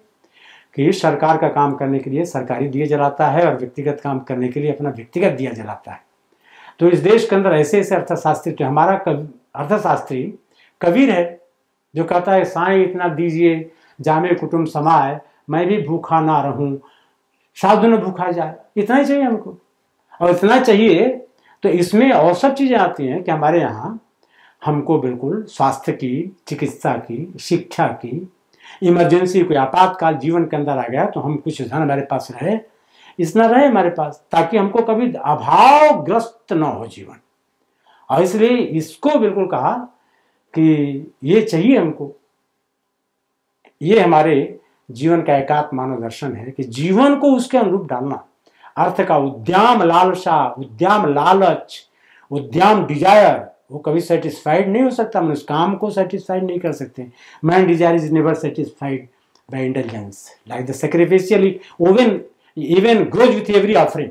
कि सरकार का काम करने के लिए सरकारी दिए जलाता है और व्यक्तिगत काम करने के लिए अपना व्यक्तिगत दिया जलाता है। तो इस देश के अंदर ऐसे ऐसे अर्थशास्त्री, तो हमारा अर्थशास्त्री कबीर है जो कहता है साईं इतना दीजिए जामे कुटुंब समाए, मैं भी भूखा ना रहूं साधु न भूखा जाए। इतना ही चाहिए हमको, और इतना चाहिए तो इसमें और सब चीजें आती हैं कि हमारे यहाँ हमको बिल्कुल स्वास्थ्य की, चिकित्सा की, शिक्षा की, इमरजेंसी कोई आपातकाल जीवन के अंदर आ गया तो हम कुछ धन हमारे पास रहे, इतना रहे हमारे पास, ताकि हमको कभी अभावग्रस्त न हो जीवन। और इसलिए इसको बिल्कुल कहा कि ये चाहिए हमको। ये हमारे जीवन का एकात्म मानव दर्शन है कि जीवन को उसके अनुरूप डालना। अर्थ का उद्यम लालसा, उद्यम लालच, उद्यम डिजायर, वो कभी सेटिस्फाइड नहीं हो सकता। हम उस काम को सेटिस्फाइड नहीं कर सकते। Man desire is never satisfied by intelligence, like the sacrificial oven even grows with every offering.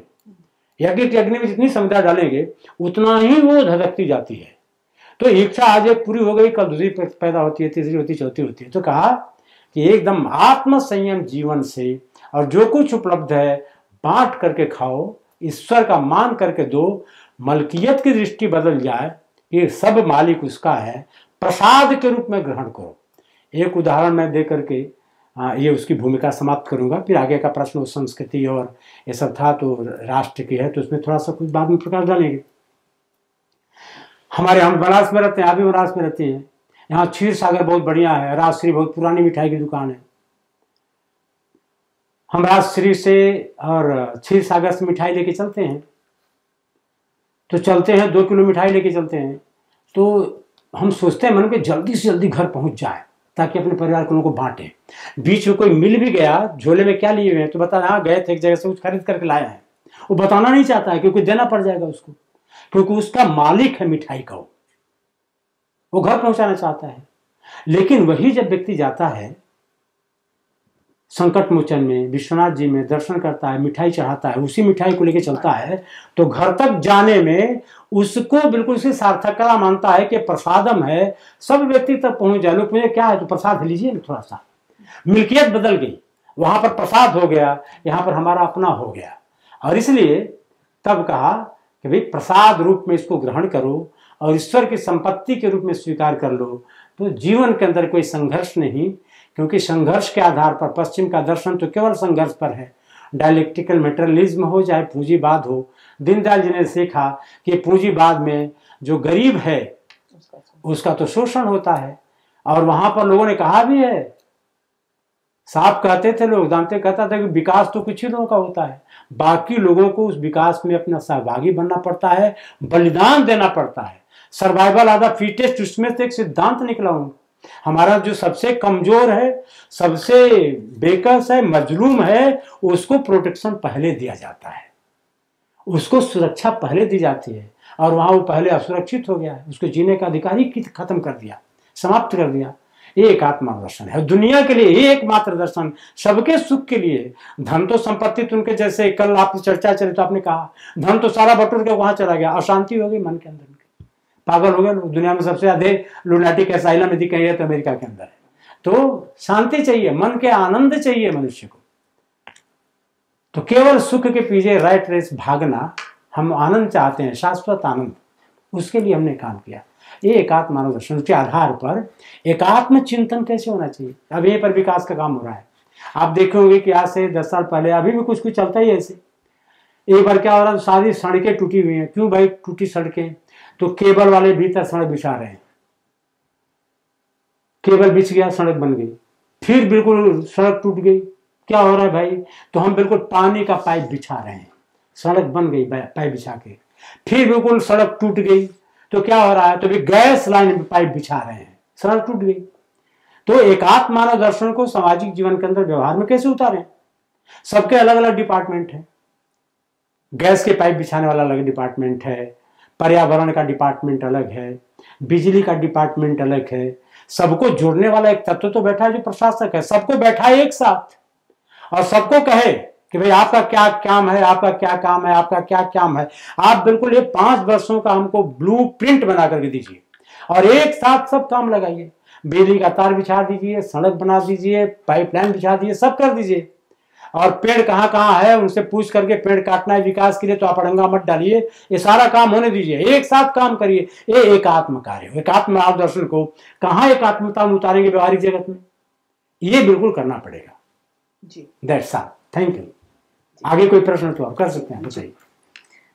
यज्ञ में जितनी समुदाय डालेंगे उतना ही वो धधकती जाती है। तो इच्छा आज एक पूरी हो गई, कल दूसरी पैदा होती है, तीसरी होती, चौथी होती है। तो कहा कि एकदम आत्म संयम जीवन से, और जो कुछ उपलब्ध है बांट करके खाओ, ईश्वर का मान करके दो, मलकियत की दृष्टि बदल जाए, ये सब मालिक उसका है, प्रसाद के रूप में ग्रहण करो। एक उदाहरण मैं दे करके ये उसकी भूमिका समाप्त करूंगा। फिर आगे का प्रश्न संस्कृति और ये सब था तो राष्ट्र की है, तो उसमें थोड़ा सा कुछ बाद में प्रकाश डालेंगे। हमारे हम बनारस में रहते हैं, आप भी बनारस में रहते हैं। यहाँ क्षीर सागर बहुत बढ़िया है, राजश्री बहुत पुरानी मिठाई की दुकान है। हम राजश्री से और क्षीर सागर से मिठाई लेके चलते हैं, तो चलते हैं 2 किलो मिठाई लेके चलते हैं, तो हम सोचते हैं मन में जल्दी से जल्दी घर पहुंच जाए ताकि अपने परिवार के लोगों को बांटे। बीच में कोई मिल भी गया, झोले में क्या लिए हुए हैं, तो बता हाँ गए थे एक जगह से कुछ खरीद करके लाया है, वो बताना नहीं चाहता है क्योंकि देना पड़ जाएगा उसको, क्योंकि उसका मालिक है मिठाई का, वो घर पहुंचाना चाहता है। लेकिन वही जब व्यक्ति जाता है संकट मोचन में, विश्वनाथ जी में दर्शन करता है, मिठाई चढ़ाता है, उसी मिठाई को लेके चलता है, तो घर तक जाने में उसको बिल्कुल उसी सार्थकता मानता है कि प्रसादम है, सब व्यक्ति तक पहुंच जाए। लोग मुझे क्या है तो प्रसाद लीजिए ना, थोड़ा सा मिल्कियत बदल गई, वहां पर प्रसाद हो गया, यहाँ पर हमारा अपना हो गया। और इसलिए तब कहा कि भाई प्रसाद रूप में इसको ग्रहण करो और ईश्वर की संपत्ति के रूप में स्वीकार कर लो, तो जीवन के अंदर कोई संघर्ष नहीं, क्योंकि संघर्ष के आधार पर पश्चिम का दर्शन तो केवल संघर्ष पर है। डायलेक्टिकल मेटेरियलिज्म हो चाहे पूंजीवाद हो, दीनदयाल जी ने सीखा कि पूंजीवाद में जो गरीब है उसका तो शोषण होता है, और वहां पर लोगों ने कहा भी है, साफ कहते थे लोग, दांते कहता था कि विकास तो कुछ ही लोगों का होता है, बाकी लोगों को उस विकास में अपना सहभागी बनना पड़ता है, बलिदान देना पड़ता है। सर्वाइवल ऑफ द फिटेस्ट, उसमें से एक सिद्धांत निकला हूं। हमारा जो सबसे कमजोर है, सबसे बेकस है, मजलूम है, उसको प्रोटेक्शन पहले दिया जाता है, उसको सुरक्षा पहले दी जाती है, और वहां वो पहले असुरक्षित हो गया है, उसको जीने का अधिकार ही खत्म कर दिया, समाप्त कर दिया। ये एक आत्मा दर्शन है, दुनिया के लिए ये एकमात्र दर्शन, सबके सुख के लिए। धन तो संपत्ति तो उनके, जैसे कल आपकी चर्चा चली तो आपने कहा धन तो सारा बटुर के वहां चला गया, अशांति हो गई मन के अंदर, पागल हो गए लोग। दुनिया में सबसे अधिक लुनाटिक असाइलम यदि कहिए तो अमेरिका के अंदर है। तो शांति चाहिए, मन के आनंद चाहिए मनुष्य को। तो केवल सुख के पीछे राइट रेस भागना, हम आनंद चाहते हैं, शाश्वत आनंद, उसके लिए हमने काम किया। ये एकात्म मानव दर्शन के आधार पर एकात्म चिंतन कैसे होना चाहिए, अब यहीं पर विकास का काम हो रहा है। आप देखोगे कि आज से 10 साल पहले, अभी भी कुछ कुछ चलता ही ऐसे। एक बार क्या हो रहा है, सारी सड़कें टूटी हुई हैं। क्यों भाई टूटी सड़कें? तो केबल वाले भीतर सड़क बिछा रहे हैं, केबल बिछ गया, सड़क बन गई। फिर बिल्कुल सड़क टूट गई, क्या हो रहा है भाई? तो हम बिल्कुल पानी का पाइप बिछा रहे हैं, सड़क बन गई पाइप बिछा के। फिर बिल्कुल सड़क टूट गई तो क्या हो रहा है? तो भी गैस लाइन में पाइप बिछा रहे हैं, सड़क टूट गई। तो एकात्म मानव दर्शन को सामाजिक जीवन के अंदर व्यवहार में कैसे उतारें? सबके अलग अलग डिपार्टमेंट है, गैस के पाइप बिछाने वाला अलग डिपार्टमेंट है, पर्यावरण का डिपार्टमेंट अलग है, बिजली का डिपार्टमेंट अलग है। सबको जोड़ने वाला एक तत्व तो बैठा है जो प्रशासक है, सबको बैठा है एक साथ और सबको कहे कि भाई आपका क्या काम है, आपका क्या काम है, आपका क्या काम है। आप बिल्कुल ये 5 वर्षों का हमको ब्लू प्रिंट बना करके दीजिए और एक साथ सब काम लगाइए। बिजली का तार बिछा दीजिए, सड़क बना दीजिए, पाइपलाइन बिछा दीजिए, सब कर दीजिए। और पेड़ कहाँ कहाँ है उनसे पूछ करके, पेड़ काटना है विकास के लिए तो आप अड़ंगा मत डालिए, ये सारा काम होने दीजिए, एक साथ काम करिए। ये एकात्म कार्य, एकात्म मार्गदर्शन को कहाँ एकात्मता में उतारेंगे व्यवहारिक जगत में? ये बिल्कुल करना पड़ेगा जी। That's all, thank you. आगे कोई प्रश्न तो आप कर सकते हैं, बताइए।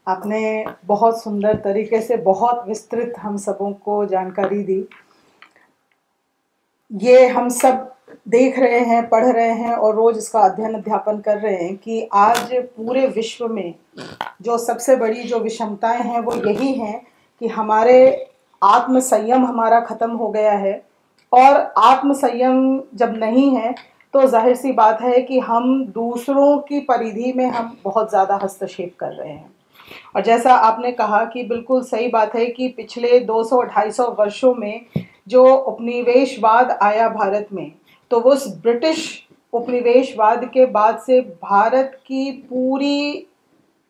आपने बहुत सुंदर तरीके से बहुत विस्तृत हम सबों को जानकारी दी। ये हम सब देख रहे हैं, पढ़ रहे हैं और रोज इसका अध्ययन अध्यापन कर रहे हैं कि आज पूरे विश्व में जो सबसे बड़ी जो विषमताएं हैं वो यही हैं कि हमारे आत्म संयम हमारा खत्म हो गया है। और आत्म संयम जब नहीं है तो जाहिर सी बात है कि हम दूसरों की परिधि में हम बहुत ज़्यादा हस्तक्षेप कर रहे हैं। और जैसा आपने कहा कि बिल्कुल सही बात है कि पिछले 200-250 वर्षों में जो उपनिवेशवाद आया भारत में, तो वो उस ब्रिटिश उपनिवेशवाद के बाद से भारत की पूरी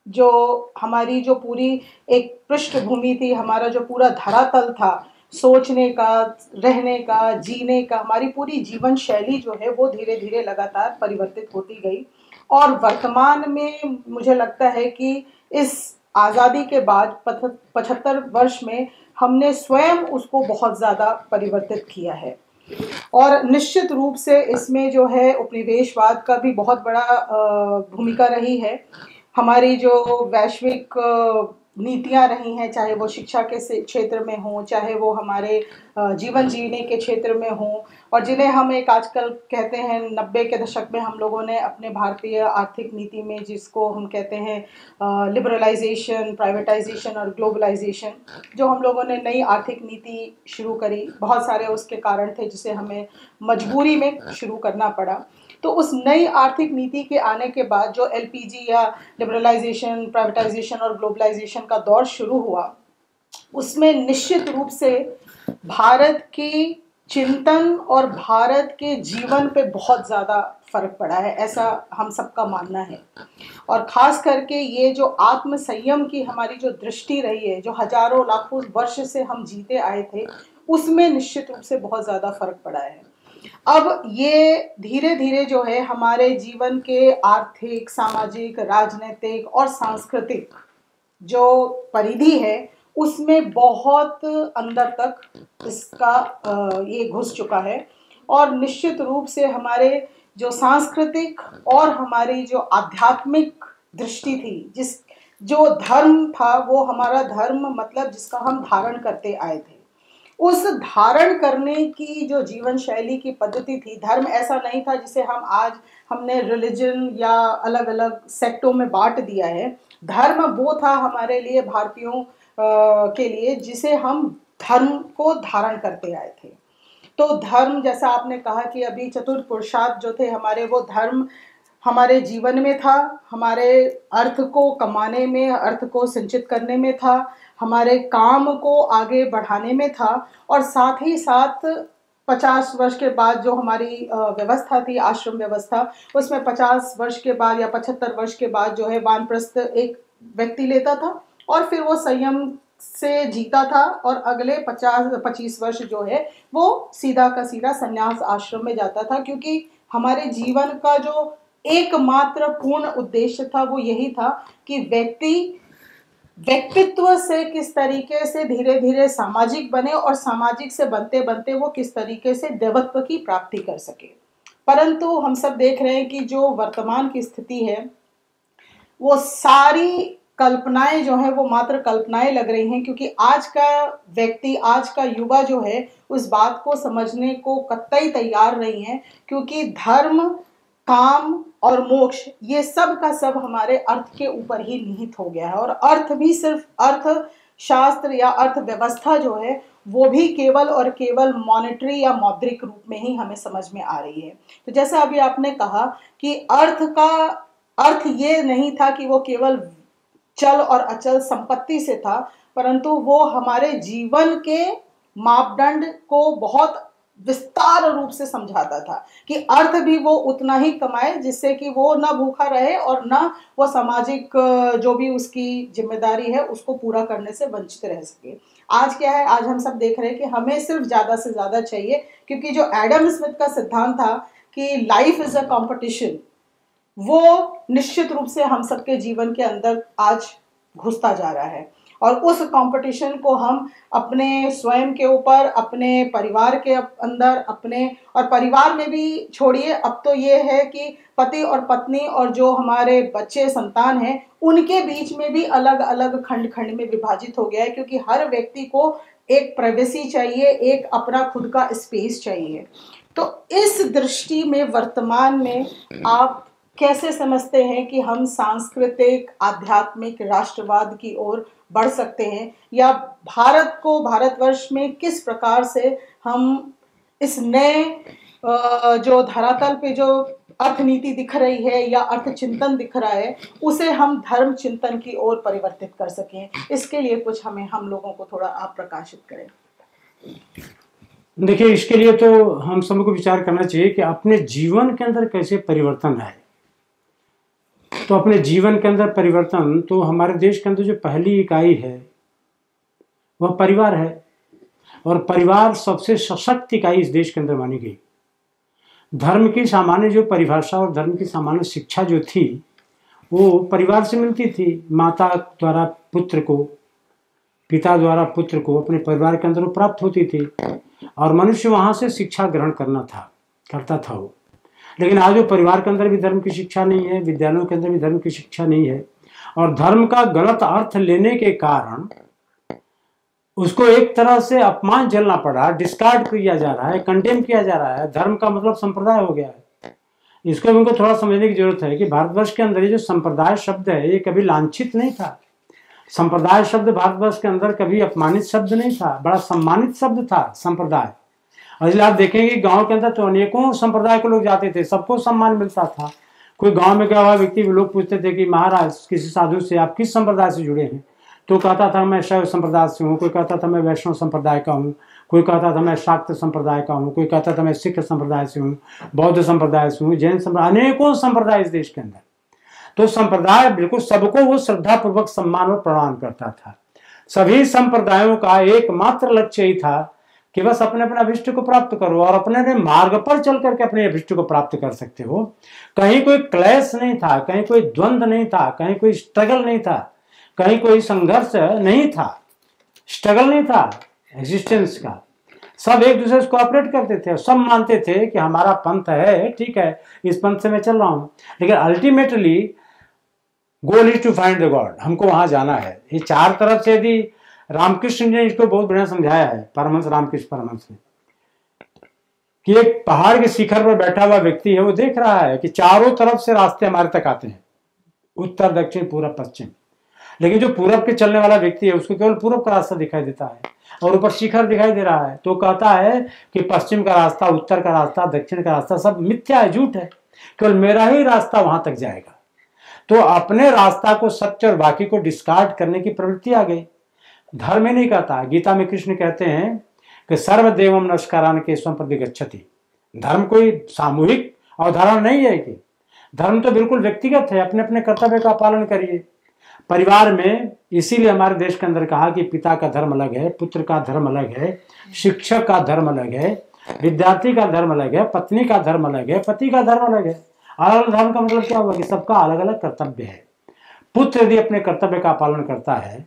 जो हमारी जो पूरी एक पृष्ठभूमि थी, हमारा जो पूरा धरातल था सोचने का, रहने का, जीने का, हमारी पूरी जीवन शैली जो है वो धीरे धीरे लगातार परिवर्तित होती गई। और वर्तमान में मुझे लगता है कि इस आज़ादी के बाद 75 वर्ष में हमने स्वयं उसको बहुत ज़्यादा परिवर्तित किया है। और निश्चित रूप से इसमें जो है उपनिवेशवाद का भी बहुत बड़ा भूमिका रही है। हमारी जो वैश्विक नीतियां रही हैं, चाहे वो शिक्षा के क्षेत्र में हो, चाहे वो हमारे जीवन जीने के क्षेत्र में हो, और जिन्हें हम एक आजकल कहते हैं 90 के दशक में हम लोगों ने अपने भारतीय आर्थिक नीति में जिसको हम कहते हैं लिबरलाइजेशन, प्राइवेटाइजेशन और ग्लोबलाइजेशन, जो हम लोगों ने नई आर्थिक नीति शुरू करी, बहुत सारे उसके कारण थे जिसे हमें मजबूरी में शुरू करना पड़ा। तो उस नई आर्थिक नीति के आने के बाद जो एलपीजी या लिबरलाइजेशन, प्राइवेटाइजेशन और ग्लोबलाइजेशन का दौर शुरू हुआ, उसमें निश्चित रूप से भारत की चिंतन और भारत के जीवन पे बहुत ज़्यादा फर्क पड़ा है, ऐसा हम सबका मानना है। और ख़ास करके ये जो आत्म संयम की हमारी जो दृष्टि रही है, जो हजारों लाखों वर्ष से हम जीते आए थे, उसमें निश्चित रूप से बहुत ज़्यादा फर्क पड़ा है। अब ये धीरे धीरे जो है हमारे जीवन के आर्थिक, सामाजिक, राजनीतिक और सांस्कृतिक जो परिधि है उसमें बहुत अंदर तक इसका ये घुस चुका है। और निश्चित रूप से हमारे जो सांस्कृतिक और हमारी जो आध्यात्मिक दृष्टि थी, जिस जो धर्म था वो हमारा धर्म मतलब जिसका हम धारण करते आए थे, उस धारण करने की जो जीवन शैली की पद्धति थी, धर्म ऐसा नहीं था जिसे हम आज हमने रिलीजन या अलग अलग सेक्टों में बांट दिया है। धर्म वो था हमारे लिए, भारतीयों के लिए, जिसे हम धर्म को धारण करते आए थे। तो धर्म, जैसा आपने कहा कि अभी चतुर्थ पुरुषार्थ जो थे हमारे, वो धर्म हमारे जीवन में था, हमारे अर्थ को कमाने में, अर्थ को संचित करने में था, हमारे काम को आगे बढ़ाने में था। और साथ ही साथ 50 वर्ष के बाद जो हमारी व्यवस्था थी, आश्रम व्यवस्था, उसमें 50 वर्ष के बाद या 75 वर्ष के बाद जो है वानप्रस्थ एक व्यक्ति लेता था और फिर वो संयम से जीता था और अगले 50-25 वर्ष जो है वो सीधा का सीधा संन्यास आश्रम में जाता था, क्योंकि हमारे जीवन का जो एकमात्र पूर्ण उद्देश्य था वो यही था कि व्यक्तित्व से किस तरीके से धीरे धीरे सामाजिक बने और सामाजिक से बनते बनते वो किस तरीके से देवत्व की प्राप्ति कर सके। परंतु हम सब देख रहे हैं कि जो वर्तमान की स्थिति है वो सारी कल्पनाएं जो है वो मात्र कल्पनाएं लग रही हैं, क्योंकि आज का व्यक्ति, आज का युवा जो है उस बात को समझने को कतई तैयार नहीं है, क्योंकि धर्म, काम और मोक्ष ये सब का सब हमारे अर्थ के ऊपर ही निहित हो गया है। और अर्थ भी सिर्फ अर्थशास्त्र या अर्थव्यवस्था जो है वो भी केवल और केवल मॉनेटरी या मौद्रिक रूप में ही हमें समझ में आ रही है। तो जैसा अभी आपने कहा कि अर्थ का अर्थ ये नहीं था कि वो केवल चल और अचल संपत्ति से था, परंतु वो हमारे जीवन के मापदंड को बहुत विस्तार रूप से समझाता था कि अर्थ भी वो उतना ही कमाए जिससे कि वो ना भूखा रहे और ना वो सामाजिक जो भी उसकी जिम्मेदारी है उसको पूरा करने से वंचित रह सके। आज क्या है, आज हम सब देख रहे हैं कि हमें सिर्फ ज़्यादा से ज़्यादा चाहिए, क्योंकि जो एडम स्मिथ का सिद्धांत था कि लाइफ इज़ अ कॉम्पिटिशन, वो निश्चित रूप से हम सबके जीवन के अंदर आज घुसता जा रहा है। और उस कंपटीशन को हम अपने स्वयं के ऊपर, अपने परिवार के अंदर, अपने और परिवार में भी छोड़िए, अब तो ये है कि पति और पत्नी और जो हमारे बच्चे संतान हैं उनके बीच में भी अलग अलग खंड खंड में विभाजित हो गया है, क्योंकि हर व्यक्ति को एक प्राइवेसी चाहिए, एक अपना खुद का स्पेस चाहिए। तो इस दृष्टि में वर्तमान में आप कैसे समझते हैं कि हम सांस्कृतिक आध्यात्मिक राष्ट्रवाद की ओर बढ़ सकते हैं, या भारत को, भारतवर्ष में किस प्रकार से हम इस नए जो धरातल पे जो अर्थनीति दिख रही है या अर्थ चिंतन दिख रहा है उसे हम धर्म चिंतन की ओर परिवर्तित कर सकें? इसके लिए कुछ हम लोगों को थोड़ा आप प्रकाशित करें। देखिए, इसके लिए तो हम सबको विचार करना चाहिए कि अपने जीवन के अंदर कैसे परिवर्तन आए। तो अपने जीवन के अंदर परिवर्तन, तो हमारे देश के अंदर जो पहली इकाई है वह परिवार है, और परिवार सबसे सशक्त इकाई इस देश के अंदर मानी गई। धर्म की सामान्य जो परिभाषा और धर्म की सामान्य शिक्षा जो थी वो परिवार से मिलती थी। माता द्वारा पुत्र को, पिता द्वारा पुत्र को अपने परिवार के अंदर वो प्राप्त होती थी, और मनुष्य वहाँ से शिक्षा ग्रहण करता था वो। लेकिन आज वो परिवार के अंदर भी धर्म की शिक्षा नहीं है, विद्यालयों के अंदर भी धर्म की शिक्षा नहीं है, और धर्म का गलत अर्थ लेने के कारण उसको एक तरह से अपमान झेलना पड़ा, डिस्कार्ड किया जा रहा है, कंडेम किया जा रहा है। धर्म का मतलब संप्रदाय हो गया है। इसको भी उनको थोड़ा समझने की जरूरत है कि भारतवर्ष के अंदर ये जो संप्रदाय शब्द है ये कभी लांछित नहीं था। संप्रदाय शब्द भारतवर्ष के अंदर कभी अपमानित शब्द नहीं था, बड़ा सम्मानित शब्द था संप्रदाय। और इसलिए आप देखेंगे गांव के अंदर तो अनेकों संप्रदाय के लोग जाते थे, सबको सम्मान मिलता था। कोई गांव में गया हुआ व्यक्ति, लोग पूछते थे कि महाराज किसी साधु से आप किस संप्रदाय से जुड़े हैं, तो कहता था मैं शैव संप्रदाय से हूँ, कोई कहता था मैं वैष्णव संप्रदाय का हूँ, कोई कहता था मैं शाक्त संप्रदाय का हूँ, कोई कहता था मैं सिख संप्रदाय से हूँ, बौद्ध संप्रदाय से हूँ, जैन संप्रदाय, अनेकों संप्रदाय इस देश के अंदर। तो संप्रदाय बिल्कुल सबको वो श्रद्धापूर्वक सम्मान और प्रणाम करता था। सभी संप्रदायों का एकमात्र लक्ष्य ही था कि बस अपने अपने अभिष्ट को प्राप्त करो, और अपने अपने मार्ग पर चल करके अपने अभिष्ट को प्राप्त कर सकते हो। कहीं कोई क्लेश नहीं था, कहीं कोई द्वंद्व नहीं था, कहीं कोई स्ट्रगल नहीं था, कहीं कोई संघर्ष नहीं था, स्ट्रगल नहीं था एग्जिस्टेंस का। सब एक दूसरे से कोऑपरेट करते थे, सब मानते थे कि हमारा पंथ है, ठीक है, इस पंथ से मैं चल रहा हूँ, लेकिन ultimately goal is to find the God, हमको वहां जाना है। ये चार तरफ से यदि रामकृष्ण ने इसको बहुत बढ़िया समझाया है, परमहंस रामकृष्ण परमहंस ने, कि एक पहाड़ के शिखर पर बैठा हुआ व्यक्ति है, वो देख रहा है कि चारों तरफ से रास्ते हमारे तक आते हैं, उत्तर दक्षिण पूरब पश्चिम, लेकिन जो पूरब के चलने वाला व्यक्ति है उसको केवल पूरब का रास्ता दिखाई देता है और ऊपर शिखर दिखाई दे रहा है। तो कहता है कि पश्चिम का रास्ता, उत्तर का रास्ता, दक्षिण का रास्ता सब मिथ्या है, झूठ है, केवल मेरा ही रास्ता वहां तक जाएगा। तो अपने रास्ता को, सत्य और बाकी को डिस्कार्ड करने की प्रवृत्ति आ गई। धर्म ही नहीं कहता। गीता में कृष्ण कहते हैं कि सर्वदेवम नमस्कारान के स्वम प्रति गच्छति। धर्म कोई सामूहिक अवधारणा नहीं है कि धर्म तो बिल्कुल व्यक्तिगत है, अपने अपने कर्तव्य का पालन करिए परिवार में। इसीलिए हमारे देश के अंदर कहा कि पिता का धर्म अलग है, पुत्र का धर्म अलग है, शिक्षक का धर्म अलग है, विद्यार्थी का धर्म अलग है, पत्नी का धर्म अलग है, पति का धर्म अलग है। अलग अलग धर्म का मतलब क्या हुआ कि सबका अलग अलग कर्तव्य है। पुत्र यदि अपने कर्तव्य का पालन करता है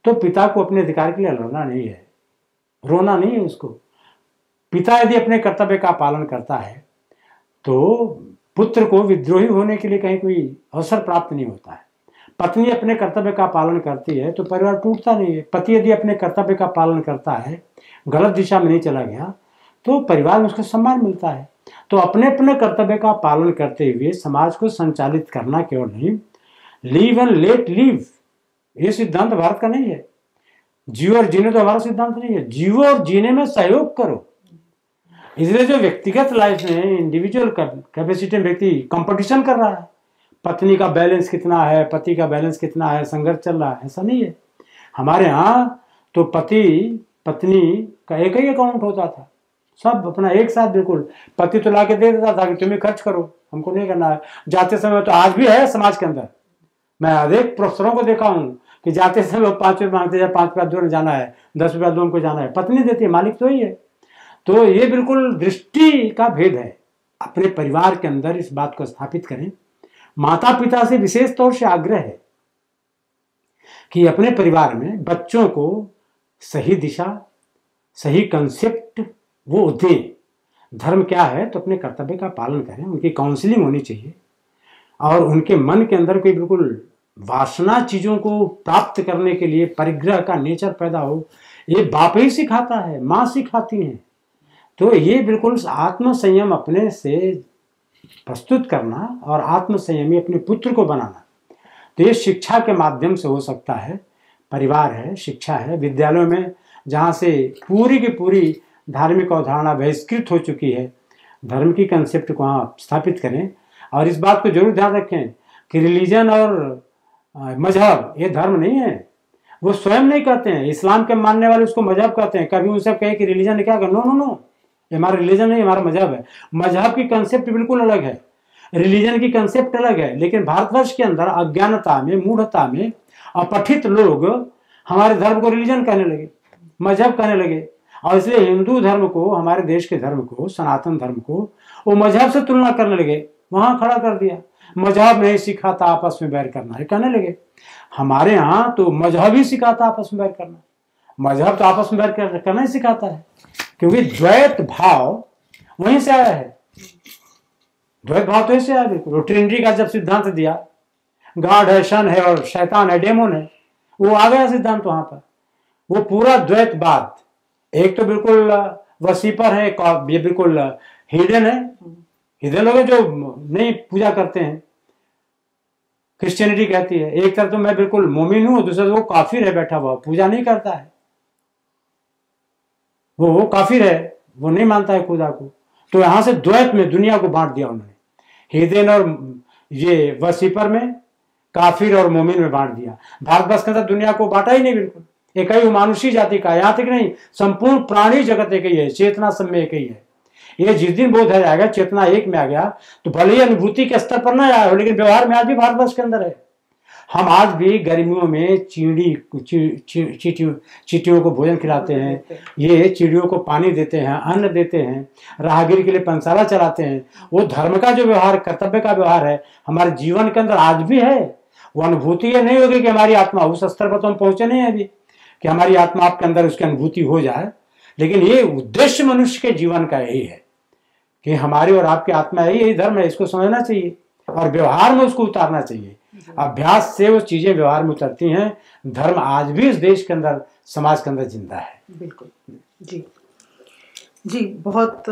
तो पिता को अपने अधिकार के लिए लड़ना नहीं है, रोना नहीं है उसको। पिता यदि अपने कर्तव्य का पालन करता है तो पुत्र को विद्रोही होने के लिए कहीं कोई अवसर प्राप्त नहीं होता है। पत्नी अपने कर्तव्य का पालन करती है तो परिवार टूटता नहीं है। पति यदि अपने कर्तव्य का पालन करता है, गलत दिशा में नहीं चला गया, तो परिवार में उसको सम्मान मिलता है। तो अपने अपने कर्तव्य का पालन करते हुए समाज को संचालित करना केवल नहीं, लीव एंड लेट लीव, ये सिद्धांत भारत का नहीं है। जियो और जीने तो हमारा सिद्धांत नहीं है, जियो और जीने में सहयोग करो। इसलिए जो व्यक्तिगत लाइफ में इंडिविजुअल कैपेसिटी में व्यक्ति कंपटीशन कर रहा है, पत्नी का बैलेंस कितना है, पति का बैलेंस कितना है, संघर्ष चल रहा है, ऐसा नहीं है। हमारे यहाँ तो पति पत्नी का एक ही अकाउंट होता था, सब अपना एक साथ, बिल्कुल। पति तो ला के दे देता था कि तुम्हें खर्च करो, हमको नहीं करना है। जाते समय तो आज भी है समाज के अंदर, मैं अनेक प्रोफेसरों को देखा हूँ कि जाते समय 5 रुपये मांगते हैं, 5 रुपया दो जाना है, 10 रुपया दो को जाना है, पत्नी देती है, मालिक तो ही है। तो ये बिल्कुल दृष्टि का भेद है। अपने परिवार के अंदर इस बात को स्थापित करें। माता पिता से विशेष तौर से आग्रह है कि अपने परिवार में बच्चों को सही दिशा, सही कंसेप्ट वो दें। धर्म क्या है तो अपने कर्तव्य का पालन करें, उनकी काउंसलिंग होनी चाहिए और उनके मन के अंदर कोई बिल्कुल वासना चीज़ों को प्राप्त करने के लिए परिग्रह का नेचर पैदा हो, ये बाप ही सिखाता है, माँ सिखाती हैं। तो ये बिल्कुल आत्म संयम अपने से प्रस्तुत करना और आत्म संयमी अपने पुत्र को बनाना, तो ये शिक्षा के माध्यम से हो सकता है। परिवार है, शिक्षा है, विद्यालयों में जहाँ से पूरी की पूरी धार्मिक अवधारणा बहिष्कृत हो चुकी है, धर्म की कंसेप्ट को वहाँ स्थापित करें। और इस बात को जरूर ध्यान रखें कि रिलीजन और मजहब ये धर्म नहीं है, वो स्वयं नहीं कहते हैं। इस्लाम के मानने वाले उसको मजहब कहते हैं। कभी उनसे कहे कि रिलीजन क्या कर, नो नो नो, ये हमारा रिलीजन नहीं, हमारा मजहब है। मजहब की कंसेप्ट बिल्कुल अलग है, रिलीजन की कंसेप्ट अलग है। लेकिन भारतवर्ष के अंदर अज्ञानता में, मूढ़ता में अपठित लोग हमारे धर्म को रिलीजन कहने लगे, मजहब कहने लगे। और इसलिए हिंदू धर्म को, हमारे देश के धर्म को, सनातन धर्म को वो मजहब से तुलना करने लगे, वहां खड़ा कर दिया। मजहब नहीं सिखाता आपस में बैर करना, है कहने लगे। हमारे यहाँ तो मजहब ही सिखाता आपस में बैर करना। मजहब तो आपस में बैर करना ही सिखाता है, क्योंकि द्वैत भाव वहीं से आया है। द्वैत भाव तो ऐसे आया बिल्कुल। ट्रिनिटी का जब सिद्धांत दिया, गॉड है, सन है और शैतान है, डेमोन है, वो आ गया सिद्धांत वहां पर। वो पूरा द्वैतवाद, एक तो बिल्कुल वसीपर है, ये बिल्कुल हिडन है। हिडन लोग जो नहीं पूजा करते हैं, क्रिश्चियनिटी कहती है। एक तरफ तो मैं बिल्कुल मोमिन हूं, दूसरा वो काफिर है, बैठा हुआ पूजा नहीं करता है, वो काफिर है, वो नहीं मानता है खुदा को। तो यहां से द्वैत में दुनिया को बांट दिया उन्होंने, हिदन और ये वसीपर में, काफिर और मोमिन में बांट दिया। भारतवर्ष के अंदर दुनिया को बांटा ही नहीं, बिल्कुल एक ही मानुषी जाति का, यहाँ तक नहीं संपूर्ण प्राणी जगत एक ही है, चेतना सब में एक ही है। ये जिस दिन बोध आ जाएगा, चेतना एक में आ गया, तो भले ही अनुभूति के स्तर पर ना आया हो, लेकिन व्यवहार में आज भी भारतवर्ष के अंदर है। हम आज भी गर्मियों में चींटियों को भोजन खिलाते हैं, ये चिड़ियों को पानी देते हैं, अन्न देते हैं, राहगीर के लिए पंसाला चलाते हैं। वो धर्म का जो व्यवहार, कर्तव्य का व्यवहार है, हमारे जीवन के अंदर आज भी है। वो अनुभूति ये नहीं होगी कि हमारी आत्मा, उस स्तर पर तो हम पहुंचे नहीं है अभी कि हमारी आत्मा आपके अंदर उसकी अनुभूति हो जाए। लेकिन ये उद्देश्य मनुष्य के जीवन का यही है कि हमारी और आपकी आत्मा यही धर्म है। इसको समझना चाहिए और व्यवहार में उसको उतारना चाहिए। अभ्यास से वो चीजें व्यवहार में उतरती हैं। धर्म आज भी इस देश के अंदर, समाज के अंदर जिंदा है। बिल्कुल जी जी, बहुत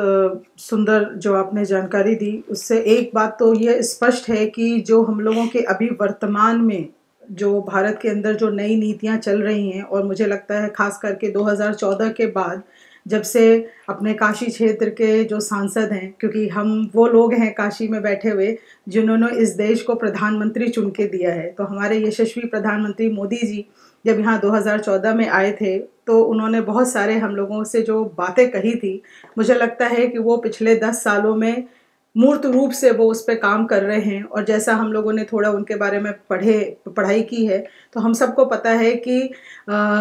सुंदर जो आपने जानकारी दी। उससे एक बात तो ये स्पष्ट है कि जो हम लोगों के अभी वर्तमान में जो भारत के अंदर जो नई नीतियां चल रही हैं, और मुझे लगता है खास करके 2014 के बाद, जब से अपने काशी क्षेत्र के जो सांसद हैं, क्योंकि हम वो लोग हैं काशी में बैठे हुए जिन्होंने इस देश को प्रधानमंत्री चुन के दिया है। तो हमारे यशस्वी प्रधानमंत्री मोदी जी जब यहाँ 2014 में आए थे, तो उन्होंने बहुत सारे हम लोगों से जो बातें कही थी, मुझे लगता है कि वो पिछले 10 सालों में मूर्त रूप से वो उस पर काम कर रहे हैं। और जैसा हम लोगों ने थोड़ा उनके बारे में पढ़ाई की है, तो हम सबको पता है कि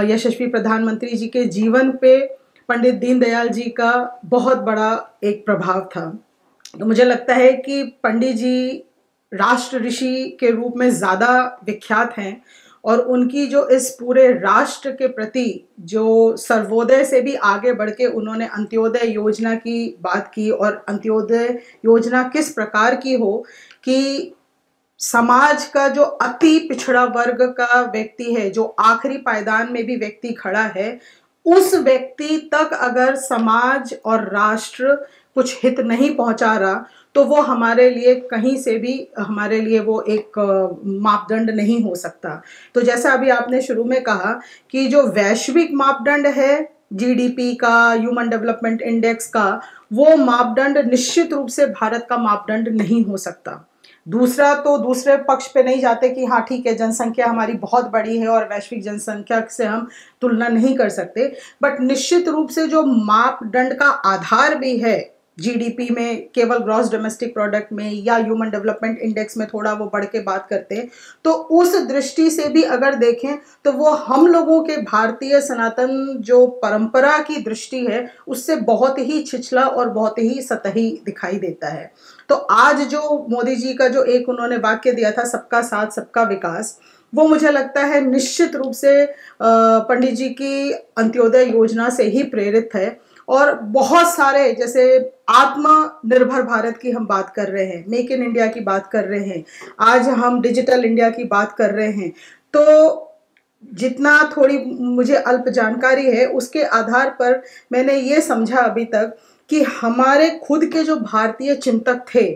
यशस्वी प्रधानमंत्री जी के जीवन पे पंडित दीनदयाल जी का बहुत बड़ा एक प्रभाव था। तो मुझे लगता है कि पंडित जी राष्ट्र ऋषि के रूप में ज़्यादा विख्यात हैं, और उनकी जो इस पूरे राष्ट्र के प्रति जो सर्वोदय से भी आगे बढ़ के उन्होंने अंत्योदय योजना की बात की, और अंत्योदय योजना किस प्रकार की हो कि समाज का जो अति पिछड़ा वर्ग का व्यक्ति है, जो आखिरी पायदान में भी व्यक्ति खड़ा है, उस व्यक्ति तक अगर समाज और राष्ट्र कुछ हित नहीं पहुंचा रहा तो वो हमारे लिए कहीं से भी, हमारे लिए वो एक मापदंड नहीं हो सकता। तो जैसा अभी आपने शुरू में कहा कि जो वैश्विक मापदंड है जीडीपी का, ह्यूमन डेवलपमेंट इंडेक्स का, वो मापदंड निश्चित रूप से भारत का मापदंड नहीं हो सकता। दूसरा तो दूसरे पक्ष पे नहीं जाते कि हाँ ठीक है, जनसंख्या हमारी बहुत बड़ी है और वैश्विक जनसंख्या से हम तुलना नहीं कर सकते, बट निश्चित रूप से जो मापदंड का आधार भी है जीडीपी में, केवल ग्रॉस डोमेस्टिक प्रोडक्ट में या ह्यूमन डेवलपमेंट इंडेक्स में थोड़ा वो बढ़ के बात करते हैं, तो उस दृष्टि से भी अगर देखें तो वो हम लोगों के भारतीय सनातन जो परंपरा की दृष्टि है उससे बहुत ही छिछला और बहुत ही सतही दिखाई देता है। तो आज जो मोदी जी का जो एक उन्होंने वाक्य दिया था, सबका साथ सबका विकास, वो मुझे लगता है निश्चित रूप से पंडित जी की अंत्योदय योजना से ही प्रेरित है। और बहुत सारे, जैसे आत्मनिर्भर भारत की हम बात कर रहे हैं, मेक इन इंडिया की बात कर रहे हैं, आज हम डिजिटल इंडिया की बात कर रहे हैं, तो जितना थोड़ी मुझे अल्प जानकारी है उसके आधार पर मैंने ये समझा अभी तक कि हमारे खुद के जो भारतीय चिंतक थे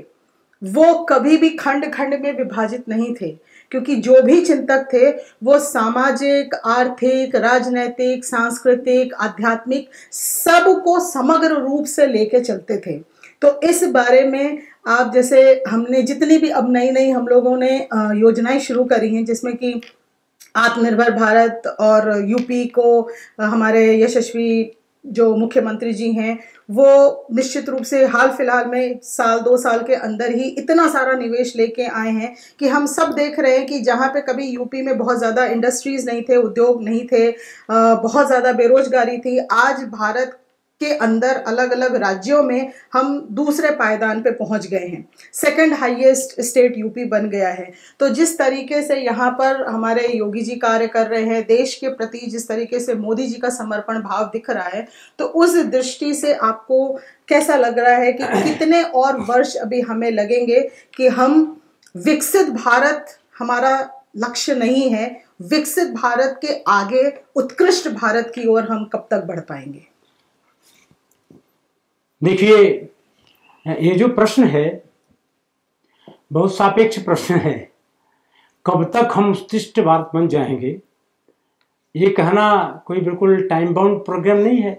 वो कभी भी खंड खंड में विभाजित नहीं थे, क्योंकि जो भी चिंतक थे वो सामाजिक, आर्थिक, राजनैतिक, सांस्कृतिक, आध्यात्मिक सबको समग्र रूप से लेके चलते थे। तो इस बारे में आप, जैसे हमने जितनी भी अब नई नई हम लोगों ने योजनाएं शुरू करी हैं, जिसमें कि आत्मनिर्भर भारत और यूपी को हमारे यशस्वी जो मुख्यमंत्री जी हैं वो निश्चित रूप से हाल फिलहाल में साल 2 साल के अंदर ही इतना सारा निवेश लेके आए हैं कि हम सब देख रहे हैं कि जहाँ पे कभी यूपी में बहुत ज़्यादा इंडस्ट्रीज नहीं थे, उद्योग नहीं थे, बहुत ज़्यादा बेरोजगारी थी, आज भारत के अंदर अलग अलग राज्यों में हम दूसरे पायदान पे पहुंच गए हैं, सेकंड हाईएस्ट स्टेट यूपी बन गया है। तो जिस तरीके से यहाँ पर हमारे योगी जी कार्य कर रहे हैं, देश के प्रति जिस तरीके से मोदी जी का समर्पण भाव दिख रहा है, तो उस दृष्टि से आपको कैसा लग रहा है कि कितने और वर्ष अभी हमें लगेंगे कि हम विकसित भारत, हमारा लक्ष्य नहीं है, विकसित भारत के आगे उत्कृष्ट भारत की ओर हम कब तक बढ़ पाएंगे? देखिए, ये जो प्रश्न है बहुत सापेक्ष प्रश्न है। कब तक हम उत्कृष्ट भारत बन जाएंगे, ये कहना कोई बिल्कुल टाइम बाउंड प्रोग्राम नहीं है।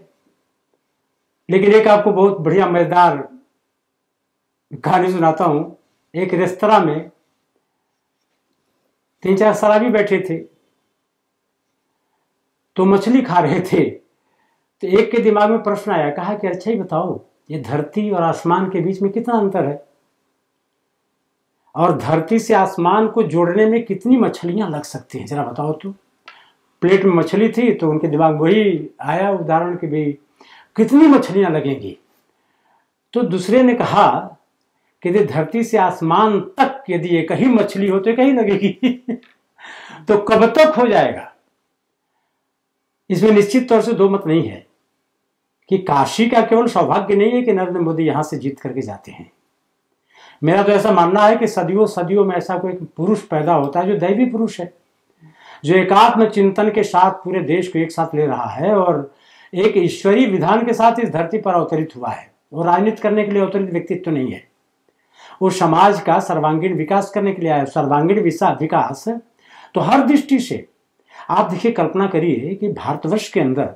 लेकिन एक आपको बहुत बढ़िया मजेदार कहानी सुनाता हूं। एक रेस्तरां में 3-4 शराबी बैठे थे, तो मछली खा रहे थे। तो एक के दिमाग में प्रश्न आया, कहा कि अच्छा ही बताओ, ये धरती और आसमान के बीच में कितना अंतर है, और धरती से आसमान को जोड़ने में कितनी मछलियां लग सकती हैं, जरा बताओ तो। प्लेट में मछली थी तो उनके दिमाग में वही आया उदाहरण कि भाई कितनी मछलियां लगेंगी। तो दूसरे ने कहा कि यदि धरती से आसमान तक यदि एक ही मछली हो तो एक ही लगेगी तो कब तक हो जाएगा। इसमें निश्चित तौर से दो मत नहीं है कि काशी का केवल सौभाग्य नहीं है कि नरेंद्र मोदी यहां से जीत करके जाते हैं। मेरा तो ऐसा मानना है कि सदियों सदियों में ऐसा कोई पुरुष पैदा होता है जो दैवी पुरुष है, जो एकात्म चिंतन के साथ पूरे देश को एक साथ ले रहा है और एक ईश्वरीय विधान के साथ इस धरती पर अवतरित हुआ है। वो राजनीति करने के लिए अवतरित व्यक्तित्व तो नहीं है, वो समाज का सर्वांगीण विकास करने के लिए आया। सर्वांगीण विकास तो हर दृष्टि से आप देखिए, कल्पना करिए कि भारतवर्ष के अंदर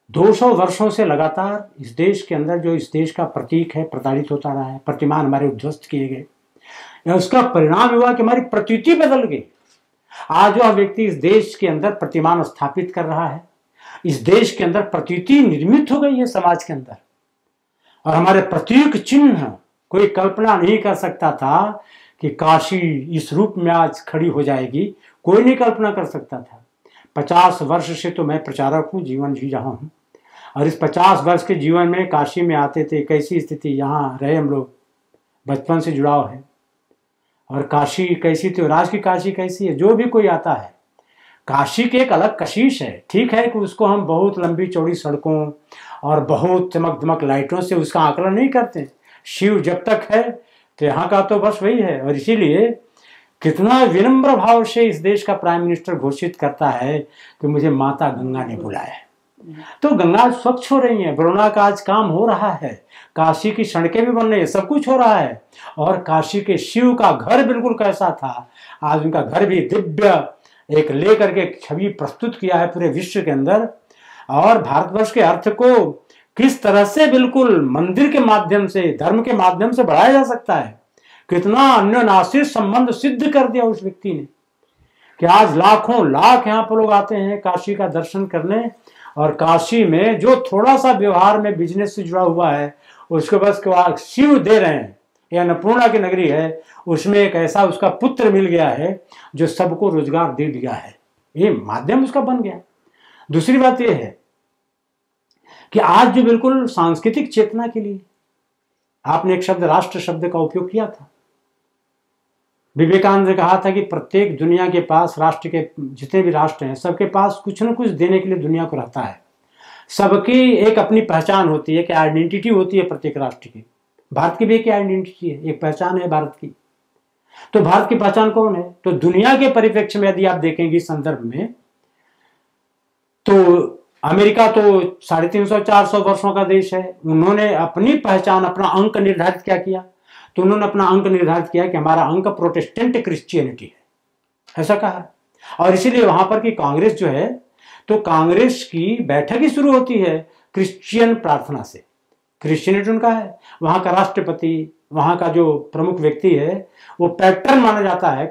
200 वर्षों से लगातार इस देश के अंदर जो इस देश का प्रतीक है प्रताड़ित होता रहा है, प्रतिमान हमारे उद्ध्वस्त किए गए, या उसका परिणाम हुआ कि हमारी प्रतीति बदल गई। आज वह व्यक्ति इस देश के अंदर प्रतिमान स्थापित कर रहा है, इस देश के अंदर प्रतीति निर्मित हो गई है समाज के अंदर, और हमारे प्रतीक चिन्ह कोई कल्पना नहीं कर सकता था कि काशी इस रूप में आज खड़ी हो जाएगी, कोई नहीं कल्पना कर सकता था। 50 वर्ष से तो मैं प्रचारक हूँ, जीवन जी रहा हूँ, और इस 50 वर्ष के जीवन में काशी में आते थे, कैसी स्थिति, यहाँ रहे हम लोग, बचपन से जुड़ाव है, और काशी कैसी थी और आज की काशी कैसी है। जो भी कोई आता है, काशी की एक अलग कशिश है। ठीक है कि उसको हम बहुत लंबी चौड़ी सड़कों और बहुत चमक दमक लाइटों से उसका आकलन नहीं करते। शिव जब तक है तो यहाँ का तो बस वही है, और इसीलिए कितना विनम्र भाव से इस देश का प्राइम मिनिस्टर घोषित करता है कि मुझे माता गंगा ने बुलाया। तो गंगा स्वच्छ हो रही है, वरुणा का आज काम हो रहा है, काशी की सड़कें भी बन रही है, सब कुछ हो रहा है। और काशी के शिव का घर बिल्कुल कैसा था, आज उनका घर भी दिव्य एक लेकर के छवि प्रस्तुत किया है पूरे विश्व के अंदर। और भारतवर्ष के अर्थ को किस तरह से बिल्कुल मंदिर के माध्यम से, धर्म के माध्यम से बढ़ाया जा सकता है, कितना अन्योन्याश्रित संबंध सिद्ध कर दिया उस व्यक्ति ने कि आज लाखों लाख यहाँ पर लोग आते हैं काशी का दर्शन करने। और काशी में जो थोड़ा सा व्यवहार में बिजनेस से जुड़ा हुआ है उसको बस शिव दे रहे हैं, यह अन्नपूर्णा की नगरी है, उसमें एक ऐसा उसका पुत्र मिल गया है जो सबको रोजगार दे दिया है, ये माध्यम उसका बन गया। दूसरी बात यह है कि आज जो बिल्कुल सांस्कृतिक चेतना के लिए आपने एक शब्द राष्ट्र शब्द का उपयोग किया था, विवेकानंद ने कहा था कि प्रत्येक दुनिया के पास, राष्ट्र के जितने भी राष्ट्र हैं सबके पास कुछ न कुछ देने के लिए दुनिया को रहता है, सबकी एक अपनी पहचान होती है कि आइडेंटिटी होती है प्रत्येक राष्ट्र की। भारत की भी एक आइडेंटिटी है, एक पहचान है भारत की। तो भारत की पहचान कौन है? तो दुनिया के परिप्रेक्ष्य में यदि आप देखेंगे इस संदर्भ में, तो अमेरिका तो 350-400 वर्षों का देश है, उन्होंने अपनी पहचान, अपना अंक निर्धारित क्या किया? तो उन्होंने अपना अंक निर्धारित किया कि हमारा अंक प्रोटेस्टेंट क्रिश्चियनिटी है, ऐसा कहा। और इसीलिए वहां पर कि कांग्रेस जो है, तो कांग्रेस की बैठक ही शुरू होती है क्रिश्चियन प्रार्थना से, क्रिश्चियनिटी उनका है। वहां का राष्ट्रपति, वहां का जो प्रमुख व्यक्ति है, वो पैटर्न माना जाता है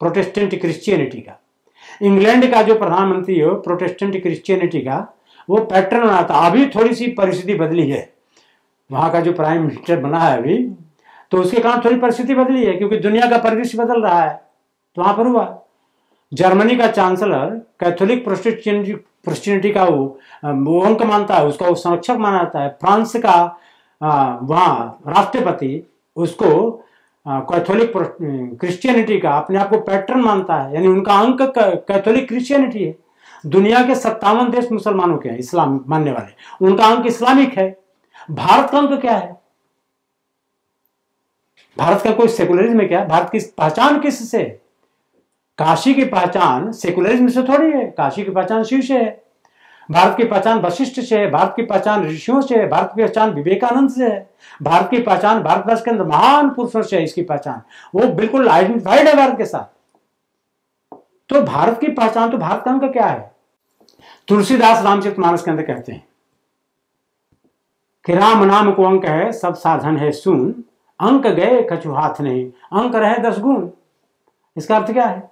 प्रोटेस्टेंट क्रिश्चियनिटी का। इंग्लैंड का जो प्रधानमंत्री है प्रोटेस्टेंट क्रिश्चियनिटी का, वो पैटर्न बनाता। अभी थोड़ी सी परिस्थिति बदली है, वहां का जो प्राइम मिनिस्टर बना है अभी, तो उसके कारण थोड़ी परिस्थिति बदली है क्योंकि दुनिया का परिदृश्य बदल रहा है। तो वहां पर हुआ जर्मनी का चांसलर कैथोलिक क्रिश्चियनिटी का वो अंक मानता है, उसका वो संरक्षक माना जाता है। फ्रांस का वहां राष्ट्रपति उसको कैथोलिक क्रिश्चियनिटी का अपने आप को पैटर्न मानता है, यानी उनका अंक कैथोलिक क्रिश्चियनिटी है। दुनिया के 57 देश मुसलमानों के हैं, इस्लाम मानने वाले, उनका अंक इस्लामिक है। भारत का अंक क्या है? भारत का कोई सेकुलरिज्म है क्या? भारत की पहचान किससे? काशी की पहचान सेकुलरिज्म से थोड़ी है, काशी की पहचान शिव से है, भारत की पहचान वशिष्ठ से है, भारत की पहचान ऋषियों से है, भारत की पहचान विवेकानंद से है, भारत की पहचान भारतवर्ष के अंदर महान पुरुषों से है। इसकी पहचान वो बिल्कुल आइडेंटिफाइड है भारत के साथ। तो भारत की पहचान, तो भारत का अंक क्या है? तुलसीदास रामचरितमानस के अंदर कहते हैं कि राम नाम को अंक है, सब साधन है सुन, अंक गए कछु हाथ नहीं, अंक रहे 10 गुण। इसका अर्थ क्या है?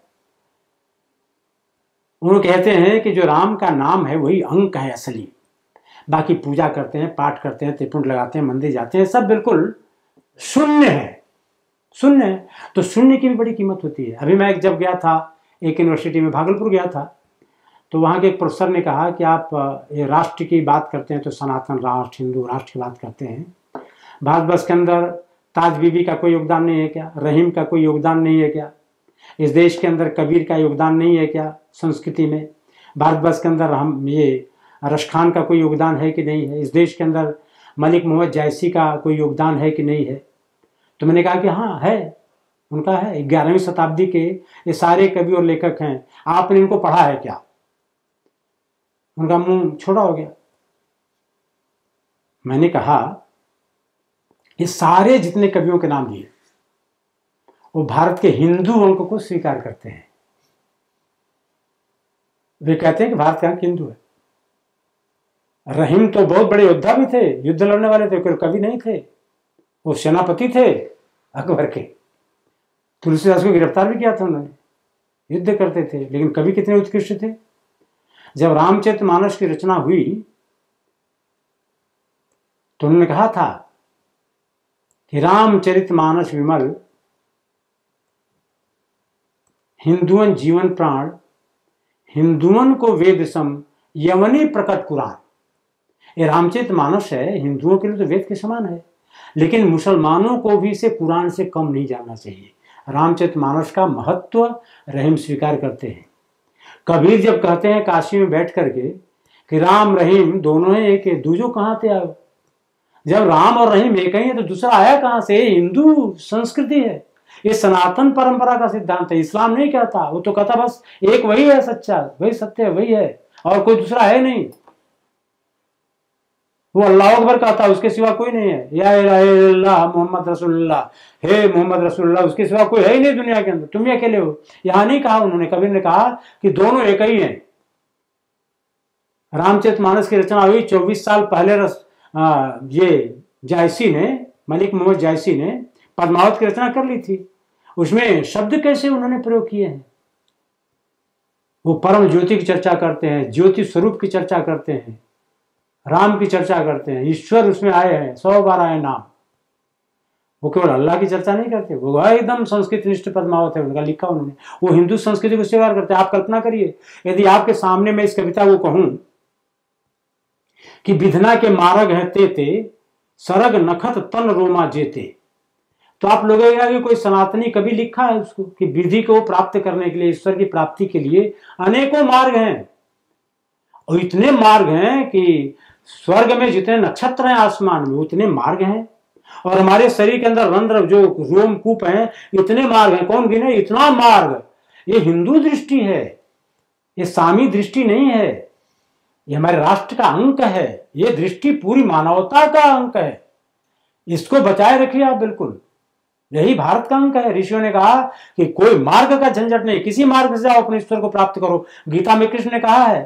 उन्होंने कहते हैं कि जो राम का नाम है वही अंक है असली, बाकी पूजा करते हैं, पाठ करते हैं, त्रिपुंड लगाते हैं, मंदिर जाते हैं, सब बिल्कुल शून्य है, शून्य है। तो शून्य की भी बड़ी कीमत होती है। अभी मैं जब गया था एक यूनिवर्सिटी में, भागलपुर गया था, तो वहाँ के एक प्रोफेसर ने कहा कि आप ये राष्ट्र की बात करते हैं तो सनातन राष्ट्र, हिंदू राष्ट्र की बात करते हैं, भारतवर्ष के अंदर ताज बीबी का कोई योगदान नहीं है क्या? रहीम का कोई योगदान नहीं है क्या? इस देश के अंदर कबीर का योगदान नहीं है क्या संस्कृति में? भारतवर्ष के अंदर हम ये रश खान का कोई योगदान है कि नहीं है? इस देश के अंदर मलिक मोहम्मद जायसी का कोई योगदान है कि नहीं है? तो मैंने कहा कि हाँ है, उनका है। 11वीं शताब्दी के ये सारे कवि और लेखक हैं, आपने इनको पढ़ा है क्या? उनका मुंह छोटा हो गया। मैंने कहा ये सारे जितने कवियों के नाम लिए वो भारत के हिंदू अंक को स्वीकार करते हैं। वे कहते हैं कि भारत का अंक हिंदू है। रहीम तो बहुत बड़े योद्धा भी थे, युद्ध लड़ने वाले थे, कोई कवि नहीं थे, वो सेनापति थे अकबर के। तुलसीदास को गिरफ्तार भी किया था उन्होंने, युद्ध करते थे, लेकिन कवि कितने उत्कृष्ट थे। जब रामचरितमानस की रचना हुई तो उन्होंने कहा था कि रामचरितमानस विमल, हिंदुअन जीवन प्राण, हिंदुअन को वेद सम, यवनी प्रकट कुरान। ये रामचरितमानस है, हिंदुओं के लिए तो वेद के समान है, लेकिन मुसलमानों को भी इसे कुरान से कम नहीं जानना चाहिए। रामचरितमानस का महत्व रहीम स्वीकार करते हैं। कबीर जब कहते हैं काशी में बैठ करके कि राम रहीम दोनों ही एक है, दूजो कहाँ से आए? जब राम और रहीम एक ही है तो दूसरा आया कहाँ से? हिंदू संस्कृति है, ये सनातन परंपरा का सिद्धांत है। इस्लाम नहीं कहता, वो तो कहता बस एक वही है सच्चा, वही सत्य है, वही है और कोई दूसरा है नहीं। वो अल्लाह अकबर कहता है, उसके सिवा कोई नहीं है। या इलाहा इल्लल्लाह मोहम्मद रसूलुल्लाह, हे मोहम्मद रसूलुल्लाह, उसके सिवा कोई है ही नहीं दुनिया के अंदर, तुम ही अकेले हो। यहां नहीं कहा उन्होंने, कबीर ने कहा कि दोनों एक ही हैं। रामचरितमानस की रचना हुई 24 साल पहले ये जायसी ने, मलिक मोहम्मद जायसी ने पद्मावत की रचना कर ली थी। उसमें शब्द कैसे उन्होंने प्रयोग किए हैं। वो परम ज्योति की चर्चा करते हैं, ज्योति स्वरूप की चर्चा करते हैं, राम की चर्चा करते हैं, ईश्वर उसमें आए हैं, 100 बार आए नाम। वो केवल अल्लाह की चर्चा नहीं करते, वो एकदम संस्कृत निष्ठ पद्मावत है उनका, लिखा उन्होंने। वो हिंदू संस्कृति को स्वीकार करते हैं। आप कल्पना करिए, यदि आपके सामने मैं इस कविता को कहूं कि विधना के मार्ग है तेते, सरग नखत तन रोमा जेते, तो आप लोगों कि कोई सनातनी कभी लिखा है उसको कि विधि को प्राप्त करने के लिए, ईश्वर की प्राप्ति के लिए अनेकों मार्ग हैं। और इतने मार्ग हैं कि स्वर्ग में जितने नक्षत्र हैं आसमान में उतने मार्ग हैं, और हमारे शरीर के अंदर रंध्र जो रोमकूप हैं इतने मार्ग हैं, कौन गिने इतना मार्ग। ये हिंदू दृष्टि है, ये सामी दृष्टि नहीं है, ये हमारे राष्ट्र का अंक है, ये दृष्टि पूरी मानवता का अंक है। इसको बचाए रखिए आप, बिल्कुल यही भारत का अंक है। ऋषियों ने कहा कि कोई मार्ग का झंझट नहीं, किसी मार्ग से जाओ अपने ईश्वर को प्राप्त करो। गीता में कृष्ण ने कहा है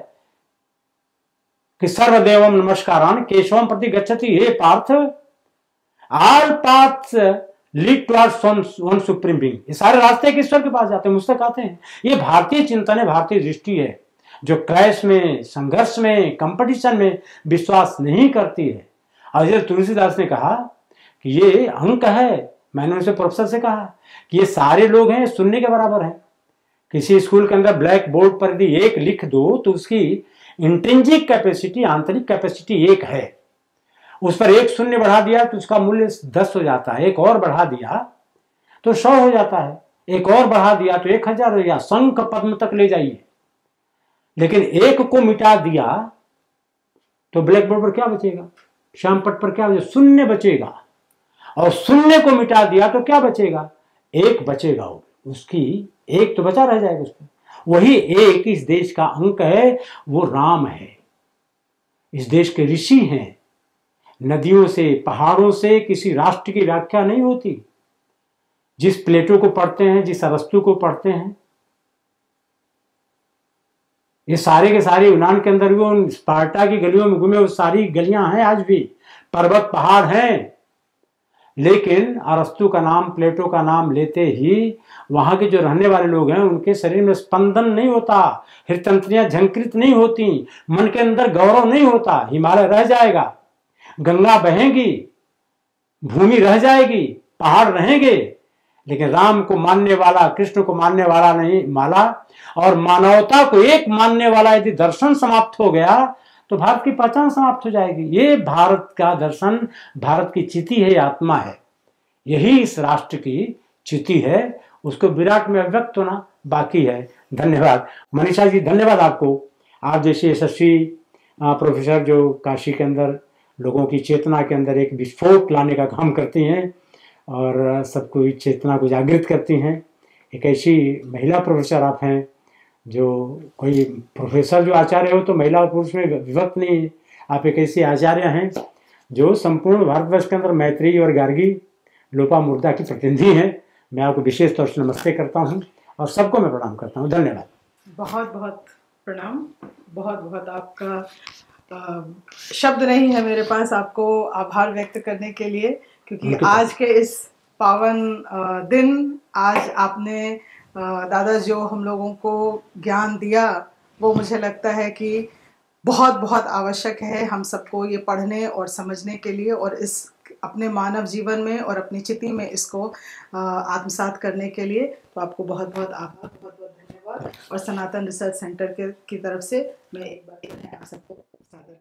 कि सर्वदेवम नमस्कारान केशवम प्रति गच्छति, हे Partha all paths lead towards one supreme being, ये सारे रास्ते के ईश्वर के पास जाते हैं, मुझसे कहते हैं। ये भारतीय चिंतन है, भारतीय दृष्टि है, जो क्लैश में, संघर्ष में, कंपटीशन में विश्वास नहीं करती है। और तुलसीदास ने कहा कि ये अंक है, मैंने उनसे प्रोफेसर से कहा कि ये सारे लोग हैं सुनने के बराबर हैं। किसी स्कूल के अंदर ब्लैक बोर्ड पर यदि एक लिख दो तो उसकी इंट्रिंसिक कैपेसिटी, आंतरिक कैपेसिटी 1 है। उस पर 1 शून्य बढ़ा दिया तो उसका मूल्य 10 हो जाता है, एक और बढ़ा दिया तो 100 हो जाता है, एक और बढ़ा दिया तो 1000 हो गया, शंख पद्म तक ले जाइए। लेकिन एक को मिटा दिया तो ब्लैक बोर्ड पर क्या बचेगा, श्याम पट पर क्या बचेगा, शून्य बचेगा। और शून्य को मिटा दिया तो क्या बचेगा, 1 बचेगा। उसकी 1 तो बचा रह जाएगा उस पर। वही 1 इस देश का अंक है, वो राम है, इस देश के ऋषि हैं। नदियों से, पहाड़ों से किसी राष्ट्र की व्याख्या नहीं होती। जिस प्लेटो को पढ़ते हैं, जिस अरस्तु को पढ़ते हैं, ये सारे के सारे यूनान के अंदर भी स्पार्टा की गलियों में घूमे, वो सारी गलियां हैं आज भी, पर्वत पहाड़ हैं। लेकिन अरस्तु का नाम, प्लेटो का नाम लेते ही वहां के जो रहने वाले लोग हैं उनके शरीर में स्पंदन नहीं होता, हृदयतंत्रियां झंकृत नहीं होती, मन के अंदर गौरव नहीं होता। हिमालय रह जाएगा, गंगा बहेगी, भूमि रह जाएगी, पहाड़ रहेंगे, लेकिन राम को मानने वाला, कृष्ण को मानने वाला नहीं माला, और मानवता को एक मानने वाला यदि दर्शन समाप्त हो गया तो भारत की पहचान समाप्त हो जाएगी। ये भारत का दर्शन, भारत की चिति है, आत्मा है, यही इस राष्ट्र की चिति है। उसको विराट में अव्यक्त होना बाकी है। धन्यवाद मनीषा जी, धन्यवाद आपको। आप जैसे यशस्वी प्रोफेसर जो काशी के अंदर लोगों की चेतना के अंदर एक विस्फोट लाने का काम करती हैं और सबको चेतना को जागृत करती हैं, एक ऐसी महिला प्रोफेसर आप हैं जो कोई प्रोफेसर जो आचार्य हो तो महिला और पुरुष में विभक्त नहीं है। आप एक ऐसे आचार्य हैं जो संपूर्ण भारतवर्ष के अंदर मैत्री और गार्गी लोपामुद्रा की प्रतिनिधि हैं। मैं आपको विशेष तौर से नमस्ते करता हूं और सबको मैं प्रणाम करता हूं। धन्यवाद। बहुत बहुत प्रणाम, बहुत बहुत आपका शब्द नहीं है मेरे पास आपको आभार व्यक्त करने के लिए, क्योंकि आज के इस पावन दिन, आज आपने दादा जो हम लोगों को ज्ञान दिया वो मुझे लगता है कि बहुत बहुत आवश्यक है हम सबको ये पढ़ने और समझने के लिए, और इस अपने मानव जीवन में और अपनी चिति में इसको आत्मसात करने के लिए। तो आपको बहुत बहुत आभार, बहुत बहुत धन्यवाद। और सनातन रिसर्च सेंटर की तरफ से मैं एक बार आप सबको सादर